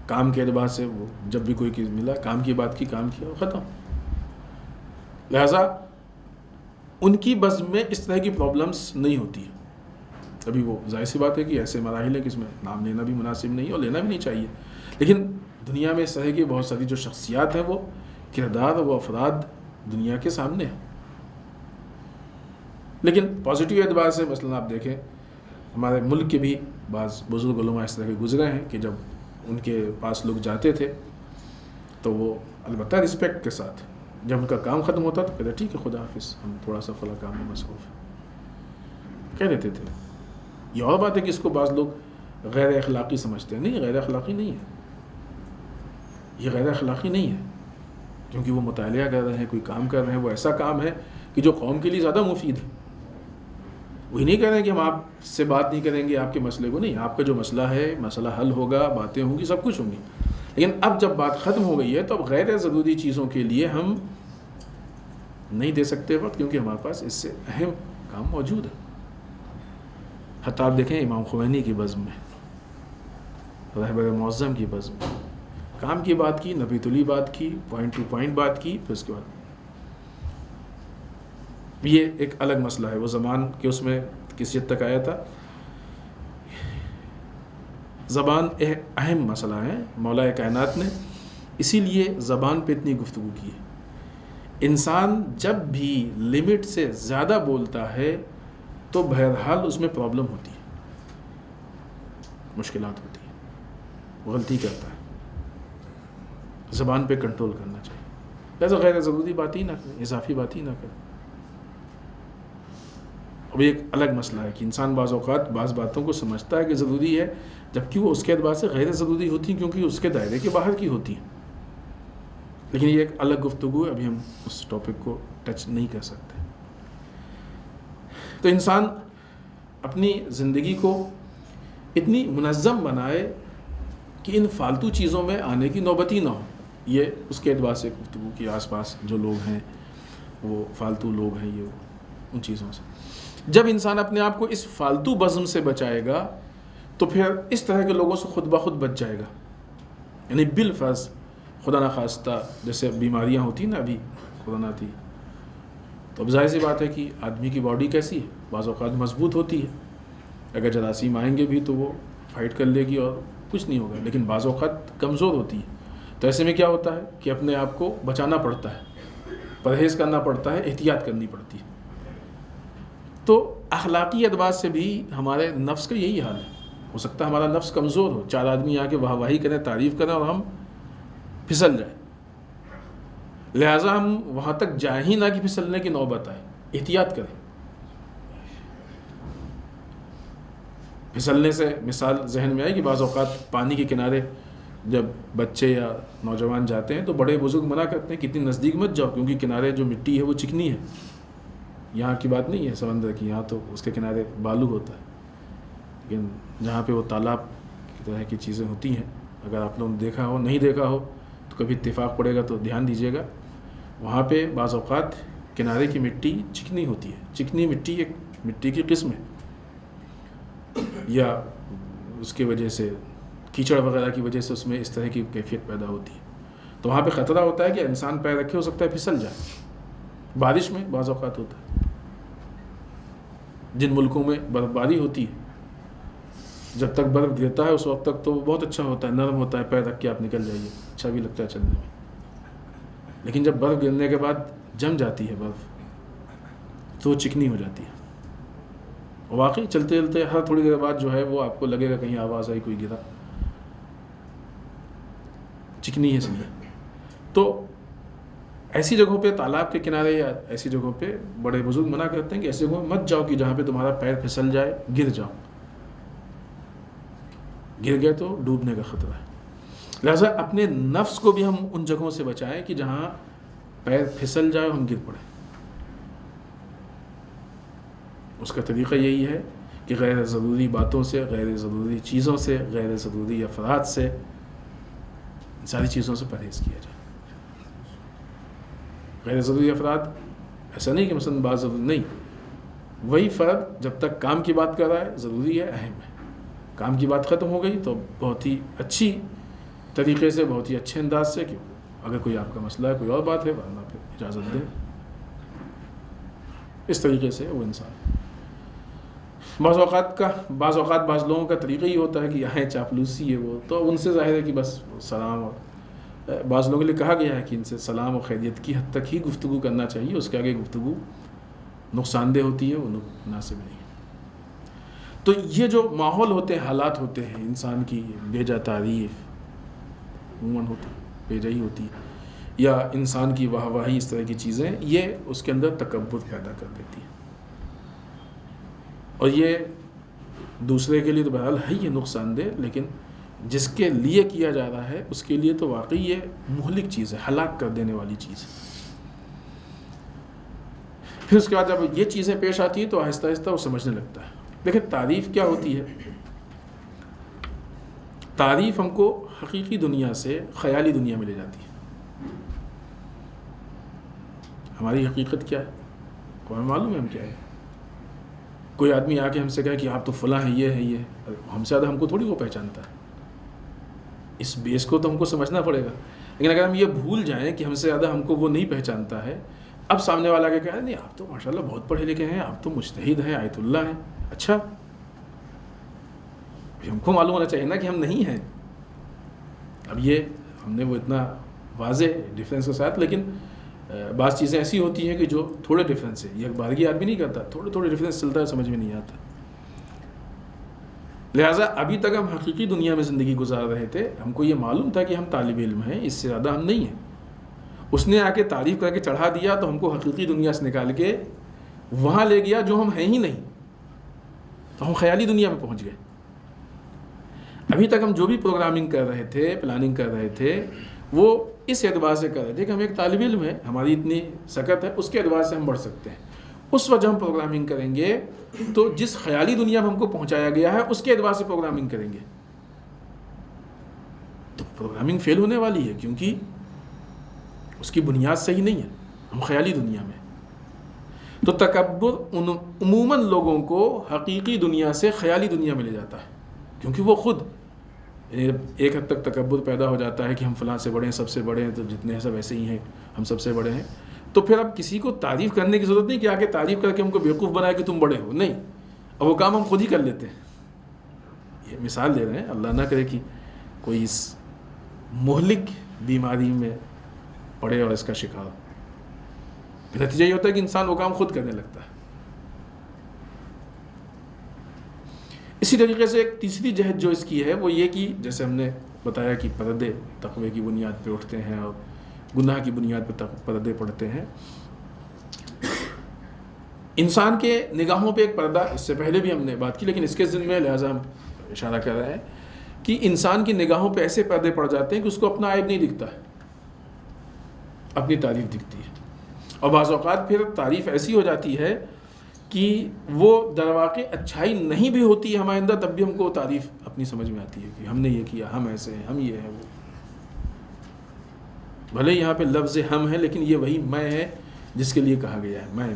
کام کے اعتبار سے وہ جب بھی کوئی چیز ملا, کام کی بات کی, کام کیا, ختم. لہذا ان کی بزم میں اس طرح کی پرابلمس نہیں ہوتی. ابھی وہ ظاہر سی بات ہے کہ ایسے مراحل ہیں کہ اس میں نام لینا بھی مناسب نہیں اور لینا بھی نہیں چاہیے, لیکن دنیا میں اس طرح کی بہت ساری جو شخصیات ہیں, وہ کردار, وہ افراد دنیا کے سامنے ہیں. لیکن پازیٹیو اعتبار سے مثلا آپ دیکھیں ہمارے ملک کے بھی بعض بزرگ علماء اس طرح کے گزرے ہیں کہ جب ان کے پاس لوگ جاتے تھے تو وہ البتہ رسپیکٹ کے ساتھ, جب ان کا کام ختم ہوتا تو کہتے ٹھیک ہے خدا حافظ, ہم تھوڑا سا فلاں کام میں مصروف ہیں, کہہ دیتے تھے. یہ اور بات ہے کہ اس کو بعض لوگ غیر اخلاقی سمجھتے ہیں. نہیں, غیر اخلاقی نہیں ہے, یہ غیر اخلاقی نہیں ہے, کیونکہ وہ مطالعہ کر رہے ہیں, کوئی کام کر رہے ہیں, وہ ایسا کام ہے کہ جو قوم کے لیے زیادہ مفید ہے. وہی نہیں کہہ رہے ہیں کہ ہم آپ سے بات نہیں کریں گے آپ کے مسئلے کو, نہیں, آپ کا جو مسئلہ ہے مسئلہ حل ہوگا, باتیں ہوں گی, سب کچھ ہوں گی. لیکن اب جب بات ختم ہو گئی ہے تو اب غیر ضروری چیزوں کے لیے ہم نہیں دے سکتے وقت, کیونکہ ہمارے پاس اس سے اہم کام موجود ہے. حتیٰ آپ دیکھیں امام خمینی کی بزم میں, رہبر معظم کی بزم میں کام کی بات کی, نبی تلی بات کی, پوائنٹ ٹو پوائنٹ بات کی, پھر اس کے بعد یہ ایک الگ مسئلہ ہے. وہ زبان کے اس میں کس حد تک آیا تھا, زبان اہم مسئلہ ہے. مولا کائنات نے اسی لیے زبان پہ اتنی گفتگو کی ہے. انسان جب بھی لمٹ سے زیادہ بولتا ہے تو بہرحال اس میں پرابلم ہوتی ہے, مشکلات ہوتی ہیں, غلطی کرتا ہے. زبان پہ کنٹرول کرنا چاہیے. لہٰذا غیر ضروری بات ہی نہ کریں, اضافی بات ہی نہ کریں. اب ایک الگ مسئلہ ہے کہ انسان بعض اوقات بعض باتوں کو سمجھتا ہے کہ ضروری ہے, جبکہ وہ اس کے اعتبار سے غیر ضروری ہوتی ہیں, کیونکہ اس کے دائرے کے باہر کی ہوتی ہیں. لیکن یہ ایک الگ گفتگو ہے، ابھی ہم اس ٹاپک کو ٹچ نہیں کر سکتے. تو انسان اپنی زندگی کو اتنی منظم بنائے کہ ان فالتو چیزوں میں آنے کی نوبت ہی نہ ہو. یہ اس کے اعتبار سے گفتگو کی، آس پاس جو لوگ ہیں وہ فالتو لوگ ہیں، یہ ان چیزوں سے. جب انسان اپنے آپ کو اس فالتو بزم سے بچائے گا تو پھر اس طرح کے لوگوں سے خود بخود بچ جائے گا. یعنی بالفرض خدا نخواستہ جیسے بیماریاں ہوتی نا، ابھی کورونا تھی، تو اب ظاہر سی بات ہے کہ آدمی کی باڈی کیسی ہے، بعض اوقات مضبوط ہوتی ہے، اگر جراثیم آئیں گے بھی تو وہ فائٹ کر لے گی اور کچھ نہیں ہوگا، لیکن بعض اوقات کمزور ہوتی ہے. تو ایسے میں کیا ہوتا ہے کہ اپنے آپ کو بچانا پڑتا ہے، پرہیز کرنا پڑتا ہے، احتیاط کرنی پڑتی ہے. تو اخلاقی اعتبار سے بھی ہمارے نفس کا یہی حال ہے. ہو سکتا ہے ہمارا نفس کمزور ہو، چار آدمی آ کے واہ واہی کریں، تعریف کریں اور ہم پھسل جائیں. لہٰذا ہم وہاں تک جائیں ہی نہ کہ پھسلنے کی نوبت آئے، احتیاط کریں. پھسلنے سے مثال ذہن میں آئی کہ بعض اوقات پانی کے کنارے جب بچے یا نوجوان جاتے ہیں تو بڑے بزرگ منع کرتے ہیں کہ اتنی نزدیک مت جاؤ، کیونکہ کنارے جو مٹی ہے وہ چکنی ہے. یہاں کی بات نہیں ہے سمندر کی، یہاں تو اس کے کنارے بالو ہوتا ہے، لیکن جہاں پہ وہ تالاب کی طرح کی چیزیں ہوتی ہیں، اگر آپ لوگوں نے دیکھا ہو، نہیں دیکھا ہو تو کبھی اتفاق پڑے گا تو دھیان دیجیے گا. وہاں پہ بعض اوقات کنارے کی مٹی چکنی ہوتی ہے. چکنی مٹی ایک مٹی کی قسم ہے، یا اس کی وجہ سے کیچڑ وغیرہ کی وجہ سے اس میں اس طرح کی کیفیت پیدا ہوتی ہے. تو وہاں پہ خطرہ ہوتا ہے کہ انسان پیر رکھے ہو سکتا ہے پھسل جائے. بارش میں بعض اوقات ہوتا ہے، جن ملکوں میں برف باری ہوتی ہے، جب تک برف گرتا ہے اس وقت تک تو بہت اچھا ہوتا ہے، نرم ہوتا ہے، پیر رکھ کے آپ نکل جائیے، اچھا بھی لگتا ہے چلنے میں. لیکن جب برف گرنے کے بعد جم جاتی ہے برف تو وہ چکنی ہو جاتی ہے. واقعی چلتے چلتے ہر تھوڑی دیر بعد جو ہے وہ آپ کو لگے گا کہیں آواز آئی، کوئی گرا، چکنی ہے سمجھے. تو ایسی جگہوں پہ تالاب کے کنارے یا ایسی جگہوں پہ بڑے بزرگ منع کرتے ہیں کہ ایسی جگہوں مت جاؤ کہ جہاں پہ تمہارا پیر پھسل جائے، گر جاؤ. گر گئے تو ڈوبنے کا خطرہ ہے. لہٰذا اپنے نفس کو بھی ہم ان جگہوں سے بچائیں کہ جہاں پیر پھسل جائے ہم گر پڑیں. اس کا طریقہ یہی ہے کہ غیر ضروری باتوں سے، غیر ضروری چیزوں سے، غیر ضروری افراد سے، ان ساری چیزوں سے پرہیز کیا جائے. غیر ضروری افراد ایسا نہیں کہ مثلا بعض ضروری نہیں، وہی فرد جب تک کام کی بات کر رہا ہے ضروری ہے، اہم ہے. کام کی بات ختم ہو گئی تو بہت ہی اچھی طریقے سے، بہت ہی اچھے انداز سے، کیوں اگر کوئی آپ کا مسئلہ ہے، کوئی اور بات ہے، ورنہ پھر اجازت دیں. اس طریقے سے وہ انسان بعض اوقات بعض لوگوں کا طریقہ ہی ہوتا ہے کہ یہاں چاپلوسی ہے وہ، تو ان سے ظاہر ہے کہ بس سلام، اور بعض لوگوں کے لیے کہا گیا ہے کہ ان سے سلام و خیریت کی حد تک ہی گفتگو کرنا چاہیے، اس کے آگے گفتگو نقصان دہ ہوتی ہے، وہ مناسب نہیں. تو یہ جو ماحول ہوتے ہیں، حالات ہوتے ہیں، انسان کی بھیجا تعریف عموماً ہوتی، بھیجائی ہوتی، یا انسان کی واہ واہی، اس طرح کی چیزیں، یہ اس کے اندر تکبر پیدا کر دیتی ہے. اور یہ دوسرے کے لیے تو بہرحال ہے یہ نقصان دہ، لیکن جس کے لیے کیا جا رہا ہے اس کے لیے تو واقعی یہ مہلک چیز ہے، ہلاک کر دینے والی چیز ہے. پھر اس کے بعد جب یہ چیزیں پیش آتی ہیں تو آہستہ آہستہ وہ سمجھنے لگتا ہے. دیکھیں تعریف کیا ہوتی ہے. تعریف ہم کو حقیقی دنیا سے خیالی دنیا میں لے جاتی ہے. ہماری حقیقت کیا ہے، کوئی معلوم ہے ہم کیا ہے. کوئی آدمی آ کے ہم سے کہے کہ آپ تو فلاں ہیں، یہ ہے، یہ ہم سے زیادہ ہم کو تھوڑی وہ پہچانتا ہے. اس بیس کو تو ہم کو سمجھنا پڑے گا. لیکن اگر ہم یہ بھول جائیں کہ ہم سے زیادہ ہم کو وہ نہیں پہچانتا ہے، اب سامنے والا کے کہے نہیں آپ تو ماشاءاللہ بہت پڑھے لکھے ہیں، آپ تو مجتہد ہیں، آیت اللہ ہیں. اچھا ہم کو معلوم ہونا چاہیے نا کہ ہم نہیں ہیں. اب یہ ہم نے وہ اتنا واضح ڈیفرنس کے ساتھ، لیکن بعض چیزیں ایسی ہوتی ہیں کہ جو تھوڑے ڈیفرنس سے، یہ بارگی آدمی نہیں کرتا، تھوڑے ڈیفرنس چلتا ہے، سمجھ میں نہیں آتا. لہٰذا ابھی تک ہم حقیقی دنیا میں زندگی گزار رہے تھے، ہم کو یہ معلوم تھا کہ ہم طالب علم ہیں، اس سے زیادہ ہم نہیں ہیں. اس نے آ کے تعریف کر کے چڑھا دیا تو ہم کو حقیقی دنیا سے نکال کے وہاں لے گیا جو ہم ہیں ہی نہیں، تو ہم خیالی دنیا میں پہنچ گئے. ابھی تک ہم جو بھی پروگرامنگ کر رہے تھے، پلاننگ کر رہے تھے، وہ اس اعتبار سے کر رہے تھے کہ ہم ایک طالب علم ہے، ہماری اتنی سکت ہے، اس کے اعتبار سے ہم بڑھ سکتے ہیں. اس وجہ ہم پروگرامنگ کریں گے تو جس خیالی دنیا میں ہم کو پہنچایا گیا ہے اس کے اعتبار سے پروگرامنگ کریں گے تو پروگرامنگ فیل ہونے والی ہے، کیونکہ اس کی بنیاد صحیح نہیں ہے. ہم خیالی دنیا میں تو تکبر عموماً لوگوں کو حقیقی دنیا سے خیالی دنیا میں لے جاتا ہے، کیونکہ وہ خود ایک حد تک تکبر پیدا ہو جاتا ہے کہ ہم فلاں سے بڑے ہیں، سب سے بڑے ہیں، تو جتنے ہیں سب ایسے ہی ہیں، ہم سب سے بڑے ہیں. تو پھر اب کسی کو تعریف کرنے کی ضرورت نہیں کہ آگے تعریف کر کے ہم کو بیوقوف بنائے کہ تم بڑے ہو، نہیں، اب وہ کام ہم خود ہی کر لیتے ہیں. یہ مثال دے رہے ہیں، اللہ نہ کرے کہ کوئی اس مہلک بیماری میں پڑے اور اس کا شکار ہو. نتیجہ یہ ہوتا ہے کہ انسان وہ کام خود کرنے لگتا ہے. اسی طریقے سے ایک تیسری جہت جو اس کی ہے وہ یہ کہ جیسے ہم نے بتایا کہ پردے تقوی کی بنیاد پہ اٹھتے ہیں اور گناہ کی بنیاد پہ پردے پڑتے ہیں. انسان کے نگاہوں پہ ایک پردہ اس سے پہلے بھی ہم نے بات کی، لیکن اس کے ضمن میں لہٰذا ہم اشارہ کر رہے ہیں کہ انسان کی نگاہوں پہ ایسے پردے پڑ جاتے ہیں کہ اس کو اپنا عیب نہیں دکھتا ہے، اپنی تعریف دکھتی ہے. اور بعض اوقات پھر تعریف ایسی ہو جاتی ہے کہ وہ درواقع اچھائی نہیں بھی ہوتی ہے ہمارے اندر، تب بھی ہم کو تعریف اپنی سمجھ میں آتی ہے کہ ہم نے یہ کیا، ہم ایسے ہیں، ہم یہ ہیں وہ. بھلے یہاں پہ لفظ ہم ہے لیکن یہ وہی میں ہے جس کے لیے کہا گیا ہے، میں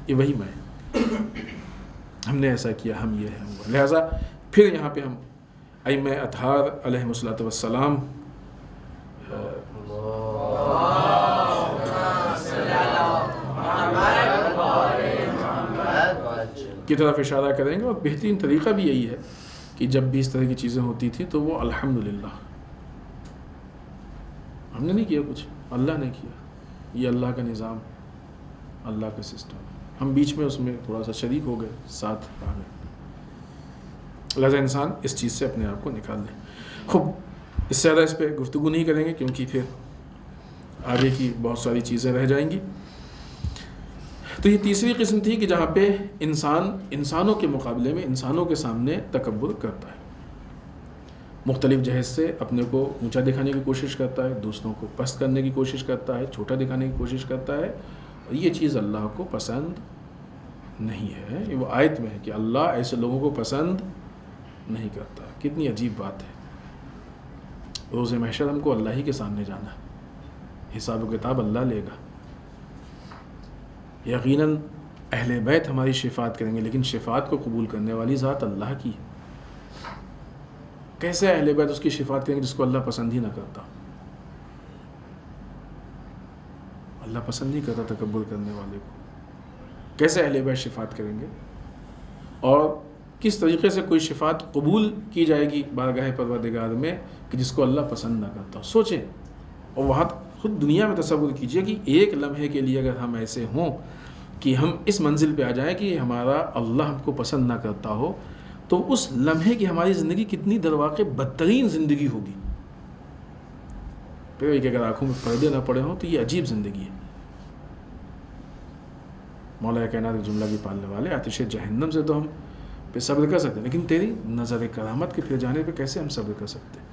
یہ وہی میں، ہم نے ایسا کیا، ہم یہ ہیں. لہٰذا پھر یہاں پہ ہم ائمہ اطہار علیہم الصلوۃ والسلام کی طرف اشارہ کریں گے. اور بہترین طریقہ بھی یہی ہے کہ جب بھی اس طرح کی چیزیں ہوتی تھیں تو وہ الحمدللہ، ہم نے نہیں کیا کچھ، اللہ نے کیا، یہ اللہ کا نظام، اللہ کا سسٹم، ہم بیچ میں اس میں تھوڑا سا شریک ہو گئے، ساتھ آ گئے. لہذا انسان اس چیز سے اپنے آپ کو نکال لے. خوب اس سے زیادہ اس پہ گفتگو نہیں کریں گے کیونکہ پھر آگے کی بہت ساری چیزیں رہ جائیں گی. تو یہ تیسری قسم تھی کہ جہاں پہ انسان انسانوں کے مقابلے میں انسانوں کے سامنے تکبر کرتا ہے، مختلف جہت سے اپنے کو اونچا دکھانے کی کوشش کرتا ہے، دوسروں کو پست کرنے کی کوشش کرتا ہے، چھوٹا دکھانے کی کوشش کرتا ہے. اور یہ چیز اللہ کو پسند نہیں ہے. یہ وہ آیت میں ہے کہ اللہ ایسے لوگوں کو پسند نہیں کرتا. کتنی عجیب بات ہے. روز محشر ہم کو اللہ ہی کے سامنے جانا ہے، حساب و کتاب اللہ لے گا. یقیناً اہل بیت ہماری شفاعت کریں گے، لیکن شفاعت کو قبول کرنے والی ذات اللہ کی. کیسے اہل بیت اس کی شفاعت کریں گے جس کو اللہ پسند ہی نہ کرتا؟ اللہ پسند نہیں کرتا تکبر کرنے والے کو. کیسے اہل بیت شفاعت کریں گے؟ اور کس طریقے سے کوئی شفاعت قبول کی جائے گی بارگاہ پروردگار میں کہ جس کو اللہ پسند نہ کرتا؟ سوچیں. اور وہاں خود دنیا میں تصور کیجئے کہ ایک لمحے کے لیے اگر ہم ایسے ہوں کہ ہم اس منزل پہ آ جائیں کہ ہمارا اللہ ہم کو پسند نہ کرتا ہو، تو اس لمحے کی ہماری زندگی کتنی درواقع بدترین زندگی ہوگی. پھر کہ اگر آنکھوں میں پردے نہ پڑے ہوں تو یہ عجیب زندگی ہے. مولا کائنات کے جملہ کی پالنے والے، آتش جہنم سے تو ہم پہ صبر کر سکتے ہیں، لیکن تیری نظر کرامت کے پھر جانے پہ کیسے ہم صبر کر سکتے ہیں؟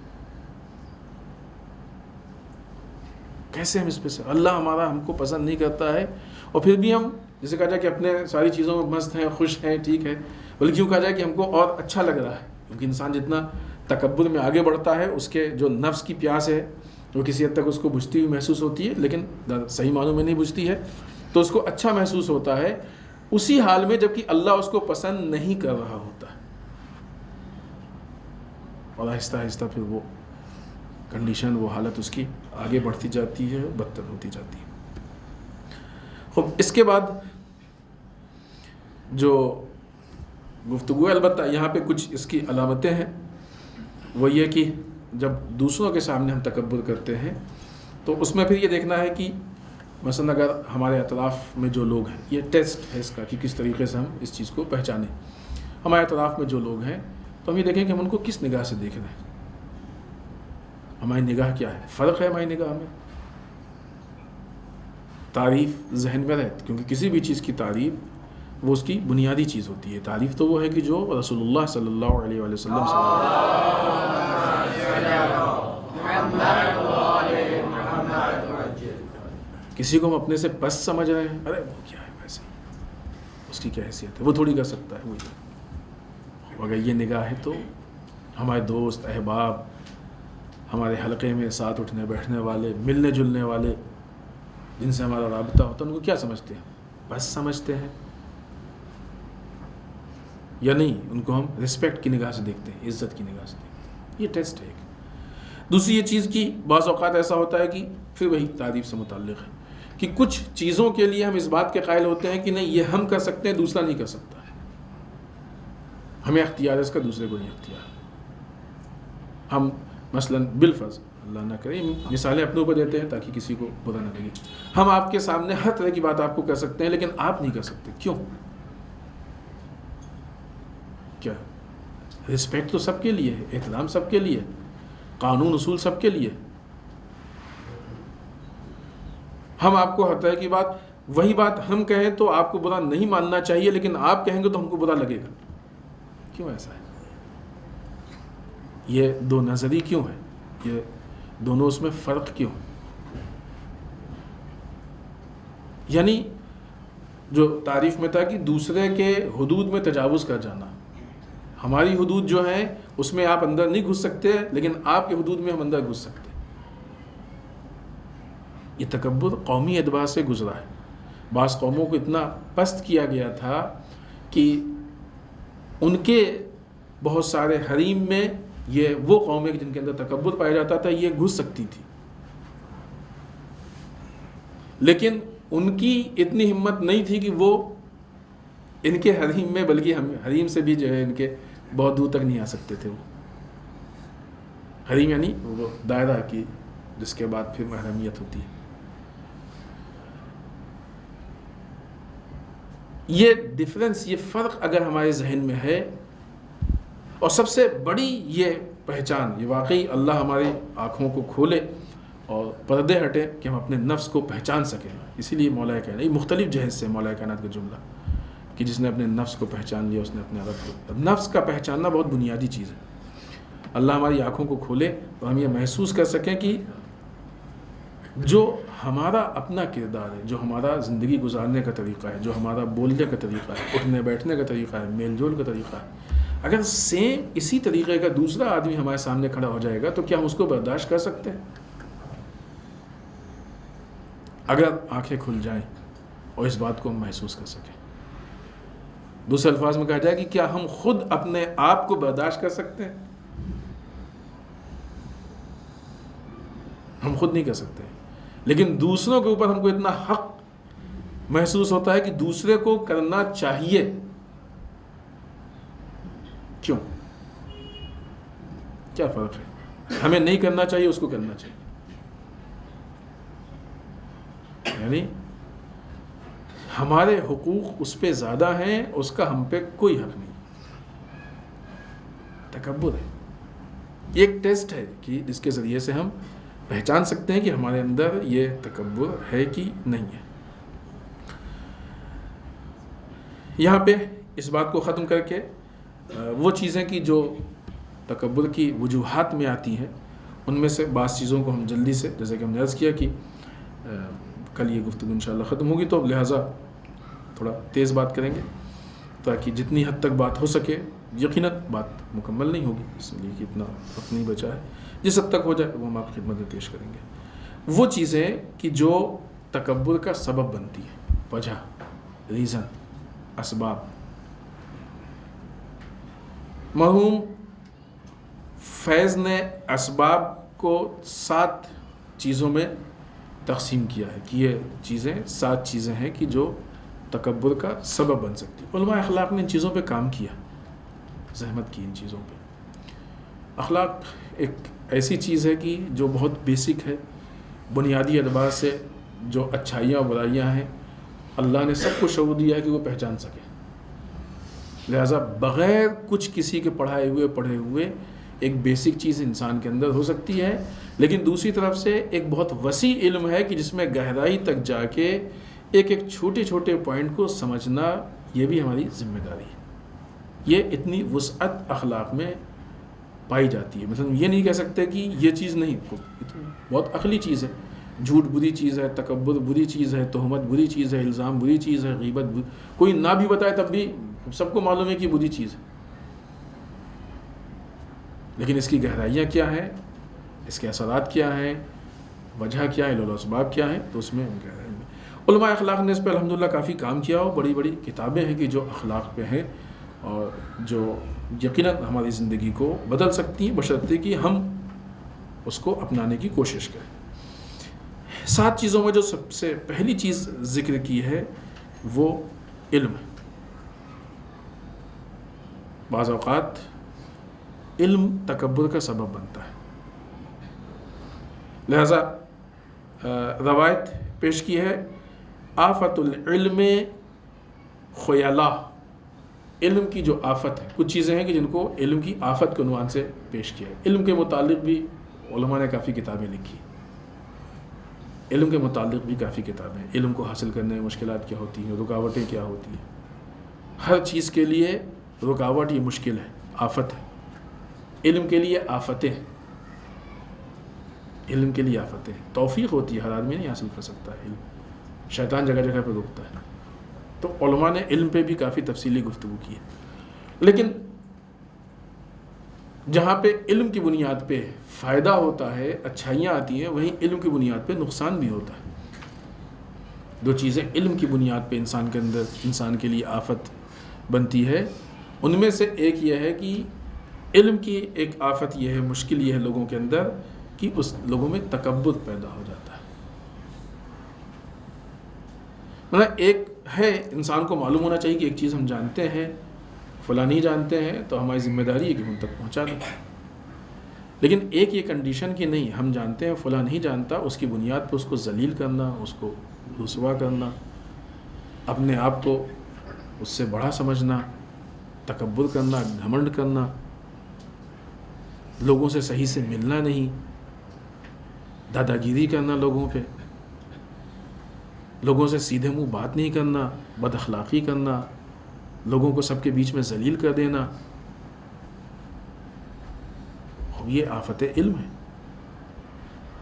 کیسے ہم اس پہ سے اللہ ہمارا ہم کو پسند نہیں کرتا ہے اور پھر بھی ہم جسے کہا جائے کہ اپنے ساری چیزوں میں مست ہیں، خوش ہیں، ٹھیک ہے، بلکہ کیوں کہا جائے کہ ہم کو اور اچھا لگ رہا ہے. کیونکہ انسان جتنا تکبر میں آگے بڑھتا ہے اس کے جو نفس کی پیاس ہے وہ کسی حد تک اس کو بجھتی ہوئی محسوس ہوتی ہے، لیکن صحیح معنوں میں نہیں بجھتی ہے، تو اس کو اچھا محسوس ہوتا ہے اسی حال میں جبکہ اللہ اس کو پسند نہیں کر رہا ہوتا ہے. اور آہستہ آہستہ پھر وہ کنڈیشن، وہ حالت اس کی آگے بڑھتی جاتی ہے، بدتر ہوتی جاتی ہے. خب اس کے بعد جو گفتگو ہے، البتہ یہاں پہ کچھ اس کی علامتیں ہیں. وہ یہ کہ جب دوسروں کے سامنے ہم تکبر کرتے ہیں تو اس میں پھر یہ دیکھنا ہے کہ مثلا اگر ہمارے اطراف میں جو لوگ ہیں، یہ ٹیسٹ ہے اس کا کہ کس طریقے سے ہم اس چیز کو پہچانیں. ہمارے اطراف میں جو لوگ ہیں تو ہم یہ دیکھیں کہ ہم ان کو کس نگاہ سے دیکھ رہے ہیں. ہماری نگاہ کیا ہے؟ فرق ہے ہماری نگاہ میں. تعریف ذہن میں رہتی، کیونکہ کسی بھی چیز کی تعریف وہ اس کی بنیادی چیز ہوتی ہے. تعریف تو وہ ہے کہ جو رسول اللہ صلی اللہ علیہ وسلم کسی کو ہم اپنے سے پست سمجھ رہے ہیں، ارے وہ کیا ہے ویسے، اس کی کیا حیثیت ہے، وہ تھوڑی کر سکتا ہے وہی. اگر یہ نگاہ ہے تو ہمارے دوست احباب، ہمارے حلقے میں ساتھ اٹھنے بیٹھنے والے، ملنے جلنے والے، جن سے ہمارا رابطہ ہوتا ہے، ان کو کیا سمجھتے ہیں؟ بس سمجھتے ہیں یا نہیں؟ ان کو ہم رسپیکٹ کی نگاہ سے دیکھتے ہیں، عزت کی نگاہ سے دیکھتے ہیں. یہ ٹیسٹ ہے ایک. دوسری یہ چیز کی بعض اوقات ایسا ہوتا ہے کہ پھر وہی تعریف سے متعلق ہے کہ کچھ چیزوں کے لیے ہم اس بات کے قائل ہوتے ہیں کہ نہیں یہ ہم کر سکتے ہیں، دوسرا نہیں کر سکتا، ہمیں اختیار ہے اس کا، دوسرے کو نہیں اختیار. ہم مثلا بالفرض، اللہ نہ کرے، مثالیں اپنے اوپر دیتے ہیں تاکہ کسی کو برا نہ لگے. ہم آپ کے سامنے ہر طرح کی بات آپ کو کر سکتے ہیں لیکن آپ نہیں کر سکتے. کیوں؟ کیا رسپیکٹ تو سب کے لیے ہے، احترام سب کے لیے، قانون اصول سب کے لیے. ہم آپ کو ہر طرح کی بات، وہی بات ہم کہیں تو آپ کو برا نہیں ماننا چاہیے لیکن آپ کہیں گے تو ہم کو برا لگے گا. کیوں ایسا ہے؟ یہ دو نظری کیوں ہے؟ یہ دونوں اس میں فرق کیوں؟ یعنی جو تعریف میں تھا کہ دوسرے کے حدود میں تجاوز کر جانا. ہماری حدود جو ہیں اس میں آپ اندر نہیں گھس سکتے لیکن آپ کے حدود میں ہم اندر گھس سکتے. یہ تکبر قومی اعتبار سے گزرا ہے. بعض قوموں کو اتنا پست کیا گیا تھا کہ ان کے بہت سارے حریم میں یہ وہ قومیں جن کے اندر تکبر پایا جاتا تھا یہ گھس سکتی تھی، لیکن ان کی اتنی ہمت نہیں تھی کہ وہ ان کے حریم میں، بلکہ ہم حریم سے بھی جو ہے ان کے بہت دور تک نہیں آ سکتے تھے. وہ حریم یعنی وہ دائرہ کی جس کے بعد پھر محرمیت ہوتی ہے. یہ ڈفرنس، یہ فرق اگر ہمارے ذہن میں ہے، اور سب سے بڑی یہ پہچان، یہ واقعی اللہ ہماری آنکھوں کو کھولے اور پردے ہٹے کہ ہم اپنے نفس کو پہچان سکیں. اسی لیے مولا کائنات، یہ مختلف جہد سے مولا کائنات کا جملہ کہ جس نے اپنے نفس کو پہچان لیا اس نے اپنے رب کو. نفس کا پہچاننا بہت بنیادی چیز ہے. اللہ ہماری آنکھوں کو کھولے اور ہم یہ محسوس کر سکیں کہ جو ہمارا اپنا کردار ہے، جو ہمارا زندگی گزارنے کا طریقہ ہے، جو ہمارا بولنے کا طریقہ ہے، اٹھنے بیٹھنے کا طریقہ ہے، میل جول کا طریقہ ہے، اگر سیم اسی طریقے کا دوسرا آدمی ہمارے سامنے کھڑا ہو جائے گا تو کیا ہم اس کو برداشت کر سکتے ہیں؟ اگر آنکھیں کھل جائیں اور اس بات کو ہم محسوس کر سکیں. دوسرے الفاظ میں کہا جائے کہ کیا ہم خود اپنے آپ کو برداشت کر سکتے ہیں؟ ہم خود نہیں کر سکتے، لیکن دوسروں کے اوپر ہم کو اتنا حق محسوس ہوتا ہے کہ دوسرے کو کرنا چاہیے. کیوں؟ کیا فرق ہے؟ ہمیں نہیں کرنا چاہیے، اس کو کرنا چاہیے. یعنی ہمارے حقوق اس پہ زیادہ ہیں، اس کا ہم پہ کوئی حق نہیں. تکبر ہے. یہ ایک ٹیسٹ ہے کہ جس کے ذریعے سے ہم پہچان سکتے ہیں کہ ہمارے اندر یہ تکبر ہے کہ نہیں ہے. یہاں پہ اس بات کو ختم کر کے وہ چیزیں کہ جو تکبر کی وجوہات میں آتی ہیں ان میں سے بعض چیزوں کو ہم جلدی سے، جیسے کہ ہم نے عرض کیا کہ کل یہ گفتگو انشاءاللہ ختم ہوگی تو لہٰذا تھوڑا تیز بات کریں گے تاکہ جتنی حد تک بات ہو سکے. یقیناً بات مکمل نہیں ہوگی اس لیے کہ اتنا وقت نہیں بچا ہے، جس حد تک ہو جائے وہ ہم آپ کی خدمت میں پیش کریں گے. وہ چیزیں کہ جو تکبر کا سبب بنتی ہے، وجہ، ریزن، اسباب. مرحوم فیض نے اسباب کو 7 چیزوں میں تقسیم کیا ہے کہ یہ چیزیں 7 چیزیں ہیں کہ جو تکبر کا سبب بن سکتی. علماء اخلاق نے ان چیزوں پہ کام کیا، زحمت کی ان چیزوں پہ. اخلاق ایک ایسی چیز ہے کہ جو بہت بیسک ہے، بنیادی اعتبار سے جو اچھائیاں اور برائیاں ہیں اللہ نے سب کو شعور دیا ہے کہ وہ پہچان سکے. لہٰذا بغیر کچھ کسی کے پڑھے ہوئے ایک بیسک چیز انسان کے اندر ہو سکتی ہے، لیکن دوسری طرف سے ایک بہت وسیع علم ہے کہ جس میں گہرائی تک جا کے ایک چھوٹے چھوٹے پوائنٹ کو سمجھنا یہ بھی ہماری ذمہ داری ہے. یہ اتنی وسعت اخلاق میں پائی جاتی ہے. مثلا یہ نہیں کہہ سکتے کہ یہ چیز نہیں، بہت عقلی چیز ہے. جھوٹ بری چیز ہے، تکبر بری چیز ہے، تہمت بری چیز ہے، الزام بری چیز ہے، غیبت کوئی نہ بھی بتائے تب بھی سب کو معلوم ہے کہ بری چیز ہے، لیکن اس کی گہرائیاں کیا ہیں، اس کے اثرات کیا ہیں، وجہ کیا ہے، اسباب کیا ہیں، تو اس میں گہرائی میں علماء اخلاق نے اس پہ الحمدللہ کافی کام کیا ہو. بڑی بڑی کتابیں ہیں کہ جو اخلاق پہ ہیں اور جو یقیناً ہماری زندگی کو بدل سکتی ہیں بشرطے کہ ہم اس کو اپنانے کی کوشش کریں. 7 چیزوں میں جو سب سے پہلی چیز ذکر کی ہے وہ علم. بعض اوقات علم تکبر کا سبب بنتا ہے، لہذا روایت پیش کی ہے آفت العلم خیلا. علم کی جو آفت ہے، کچھ چیزیں ہیں کہ جن کو علم کی آفت کے عنوان سے پیش کیا ہے. علم کے متعلق بھی علماء نے کافی کتابیں لکھی، علم کے متعلق بھی کافی کتابیں. علم کو حاصل کرنے میں مشکلات کیا ہوتی ہیں، رکاوٹیں کیا ہوتی ہیں. ہر چیز کے لیے رکاوٹ، یہ مشکل ہے، آفت ہے. علم کے لیے آفتیں، علم کے لیے آفتیں. توفیق ہوتی ہے، ہر آدمی نہیں حاصل کر سکتا علم، شیطان جگہ جگہ پہ روکتا ہے. تو علماء نے علم پہ بھی کافی تفصیلی گفتگو کی ہے. لیکن جہاں پہ علم کی بنیاد پہ فائدہ ہوتا ہے، اچھائیاں آتی ہیں، وہیں علم کی بنیاد پہ نقصان بھی ہوتا ہے. 2 چیزیں علم کی بنیاد پہ انسان کے اندر، انسان کے لیے آفت بنتی ہے. ان میں سے ایک یہ ہے کہ علم کی ایک آفت یہ ہے، مشکل یہ ہے لوگوں کے اندر کہ اس لوگوں میں تکبر پیدا ہو جاتا ہے. مطلب ایک ہے، انسان کو معلوم ہونا چاہیے کہ ایک چیز ہم جانتے ہیں، فلاں نہیں جانتے ہیں، تو ہماری ذمہ داری ہے کہ ان تک پہنچا دیں. لیکن ایک یہ کنڈیشن کہ نہیں، ہم جانتے ہیں، فلاں نہیں جانتا، اس کی بنیاد پہ اس کو ذلیل کرنا، اس کو رسوا کرنا، اپنے آپ کو اس سے بڑا سمجھنا، تکبر کرنا، گھمنڈ کرنا، لوگوں سے صحیح سے ملنا نہیں، دادا گیری کرنا لوگوں پہ، لوگوں سے سیدھے منہ بات نہیں کرنا، بد اخلاقی کرنا، لوگوں کو سب کے بیچ میں ذلیل کر دینا، یہ آفت علم ہے،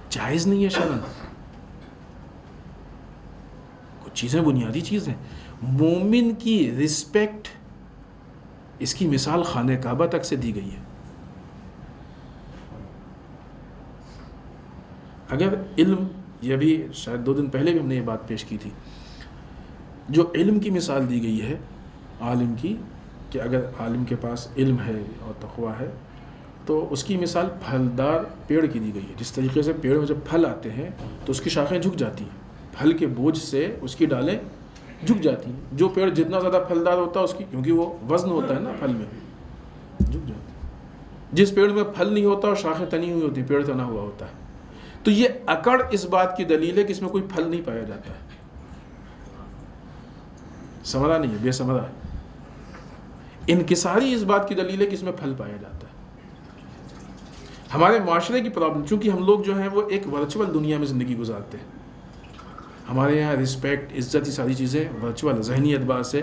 جائز نہیں ہے شرعاً. کچھ چیزیں بنیادی چیزیں. مومن کی رسپیکٹ، اس کی مثال خانہ کعبہ تک سے دی گئی ہے. اگر علم، یہ بھی شاید 2 دن پہلے بھی ہم نے یہ بات پیش کی تھی، جو علم کی مثال دی گئی ہے عالم کی، کہ اگر عالم کے پاس علم ہے اور تقویٰ ہے تو اس کی مثال پھلدار پیڑ کی دی گئی ہے. جس طریقے سے پیڑ میں جب پھل آتے ہیں تو اس کی شاخیں جھک جاتی ہیں، پھل کے بوجھ سے اس کی ڈالیں جھک جاتی ہیں. جو پیڑ جتنا زیادہ پھلدار ہوتا ہے اس کی، کیونکہ وہ وزن ہوتا ہے نا پھل میں، جھک جاتی ہے. جس پیڑ میں پھل نہیں ہوتا اور شاخیں تنی ہوئی ہوتی ہیں، پیڑ تنا ہوا ہوتا ہے، تو یہ اکڑ اس بات کی دلیل ہے کہ اس میں کوئی پھل نہیں پایا جاتا ہے. ثمرہ نہیں ہے، بے ثمرہ ہے. انکساری اس بات کی دلیل ہے کہ اس میں پھل پایا جاتا ہے. ہمارے معاشرے کی پرابلم، چونکہ ہم لوگ جو ہیں وہ ایک ورچوئل دنیا میں زندگی گزارتے ہیں. ہمارے یہاں رسپیکٹ، عزت، یہ ساری چیزیں ورچوئل ذہنی اعتبار سے،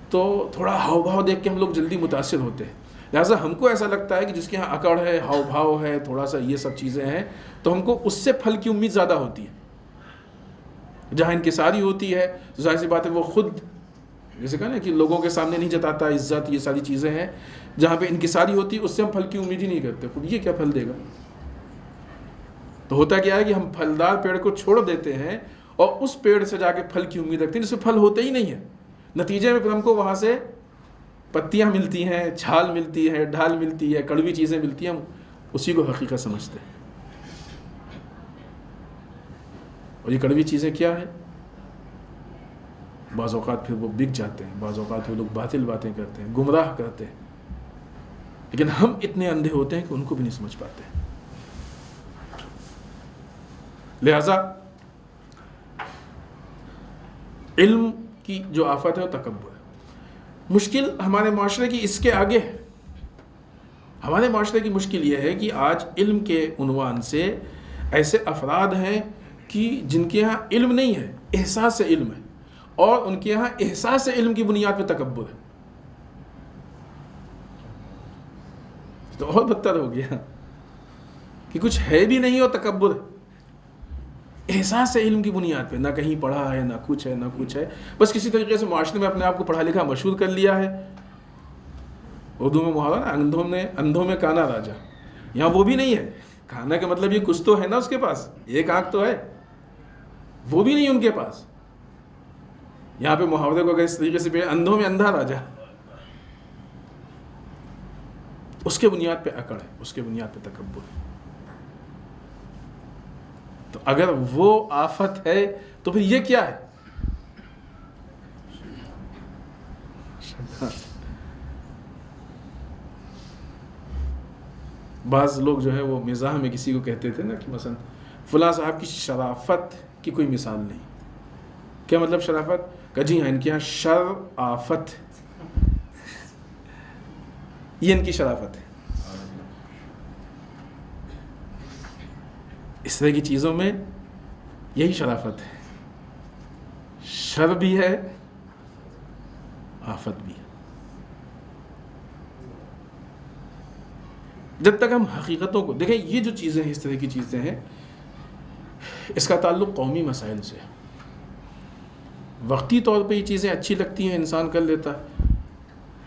تو تھوڑا ہاؤ بھاؤ دیکھ کے ہم لوگ جلدی متاثر ہوتے ہیں. لہٰذا ہم کو ایسا لگتا ہے کہ جس کے یہاں اکڑ ہے، ہاؤ بھاؤ ہے، تھوڑا سا یہ سب چیزیں ہیں، تو ہم کو اس سے پھل کی امید زیادہ ہوتی ہے. جہاں انکساری ہوتی ہے تو ظاہر سی بات ہے وہ خود، جیسے کہا نا کہ لوگوں کے سامنے نہیں جتاتا عزت، یہ ساری چیزیں ہیں. جہاں پہ انکساری ہوتی ہے اس سے ہم پھل کی امید ہی نہیں کرتے، خود یہ کیا پھل دے گا. تو ہوتا کیا ہے کہ ہم پھلدار پیڑ کو چھوڑ دیتے ہیں اور اس پیڑ سے جا کے پھل کی امید رکھتے ہیں جس سے پھل ہوتے ہی نہیں ہیں. نتیجے میں پھر ہم کو وہاں سے پتیاں ملتی ہیں، چھال ملتی ہے، ڈھال ملتی ہے، کڑوی چیزیں ملتی ہیں، ہم اسی کو حقیقت سمجھتے ہیں. اور یہ کڑوی چیزیں کیا ہیں؟ بعض اوقات پھر وہ بک جاتے ہیں، بعض اوقات وہ لوگ باطل باتیں کرتے ہیں، گمراہ کرتے ہیں، لیکن ہم اتنے اندھے ہوتے ہیں کہ ان کو بھی نہیں سمجھ پاتے. لہذا علم کی جو آفت ہے وہ تکبر ہے. مشکل ہمارے معاشرے کی اس کے آگے ہے. ہمارے معاشرے کی مشکل یہ ہے کہ آج علم کے عنوان سے ایسے افراد ہیں کہ جن کے یہاں علم نہیں ہے، احساس سے علم ہے، اور ان کے یہاں احساس سے علم کی بنیاد پہ تکبر ہے. تو اور بدتر ہو گیا کہ کچھ ہے بھی نہیں اور تکبر ہے. احساس علم کی بنیاد پہ، نہ کہیں پڑھا ہے، نہ کچھ ہے، نہ کچھ ہے، بس کسی طریقے سے معاشرے میں اپنے آپ کو پڑھا لکھا مشہور کر لیا ہے. اردو میں محاورہ اندھوں میں کانا راجا. یہاں وہ بھی نہیں ہے. کانا کا مطلب یہ کچھ تو ہے نا اس کے پاس، ایک آنکھ تو ہے، وہ بھی نہیں ان کے پاس. یہاں پہ محاورے کو اگر اس طریقے سے اندھوں میں اندھا راجا، اس کے بنیاد پہ اکڑ ہے، اس کے بنیاد پہ تکبر. تو اگر وہ آفت ہے تو پھر یہ کیا ہے؟ بعض لوگ جو ہے وہ مزاح میں کسی کو کہتے تھے نا کہ مثلا فلاں صاحب کی شرافت کی کوئی مثال نہیں. کیا مطلب شرافت؟ کہ جی ہاں ان کے یہاں شر آفت، یہ ان کی شرافت ہے. اس طرح کی چیزوں میں یہی شرافت ہے، شر بھی ہے، آفت بھی ہے. جب تک ہم حقیقتوں کو دیکھیں، یہ جو چیزیں ہیں، اس طرح کی چیزیں ہیں، اس کا تعلق قومی مسائل سے. وقتی طور پہ یہ چیزیں اچھی لگتی ہیں، انسان کر لیتا ہے،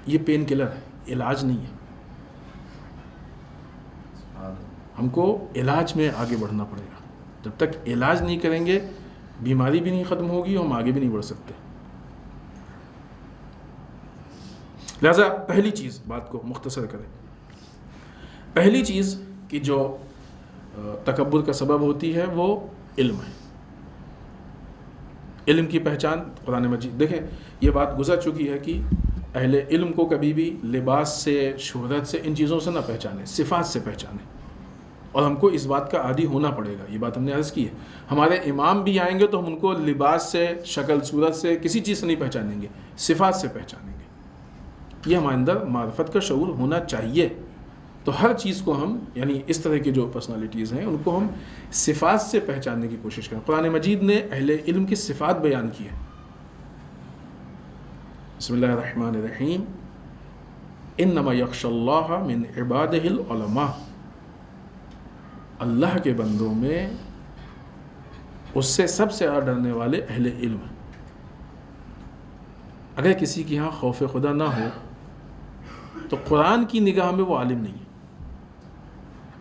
یہ پین کلر ہے، علاج نہیں ہے. ہم کو علاج میں آگے بڑھنا پڑے گا. جب تک علاج نہیں کریں گے بیماری بھی نہیں ختم ہوگی، ہم آگے بھی نہیں بڑھ سکتے. لہذا پہلی چیز، بات کو مختصر کریں، پہلی چیز کہ جو تکبر کا سبب ہوتی ہے وہ علم ہے. علم کی پہچان قرآن مجید، دیکھیں یہ بات گزر چکی ہے کہ اہل علم کو کبھی بھی لباس سے، شہرت سے، ان چیزوں سے نہ پہچانے، صفات سے پہچانے. اور ہم کو اس بات کا عادی ہونا پڑے گا. یہ بات ہم نے عرض کی ہے. ہمارے امام بھی آئیں گے تو ہم ان کو لباس سے، شکل صورت سے، کسی چیز سے نہیں پہچانیں گے، صفات سے پہچانیں گے. یہ ہمارے اندر معرفت کا شعور ہونا چاہیے. تو ہر چیز کو ہم، یعنی اس طرح کی جو پرسنالٹیز ہیں ان کو ہم صفات سے پہچاننے کی کوشش کریں. قرآن مجید نے اہل علم کی صفات بیان کی ہیں. بسم اللہ الرحمن الرحیم. انما یخشی اللہ من عبادہ العلماء. اللہ کے بندوں میں اس سے سب سے زیادہ ڈرنے والے اہل علم. اگر کسی کے یہاں خوف خدا نہ ہو تو قرآن کی نگاہ میں وہ عالم نہیں ہے.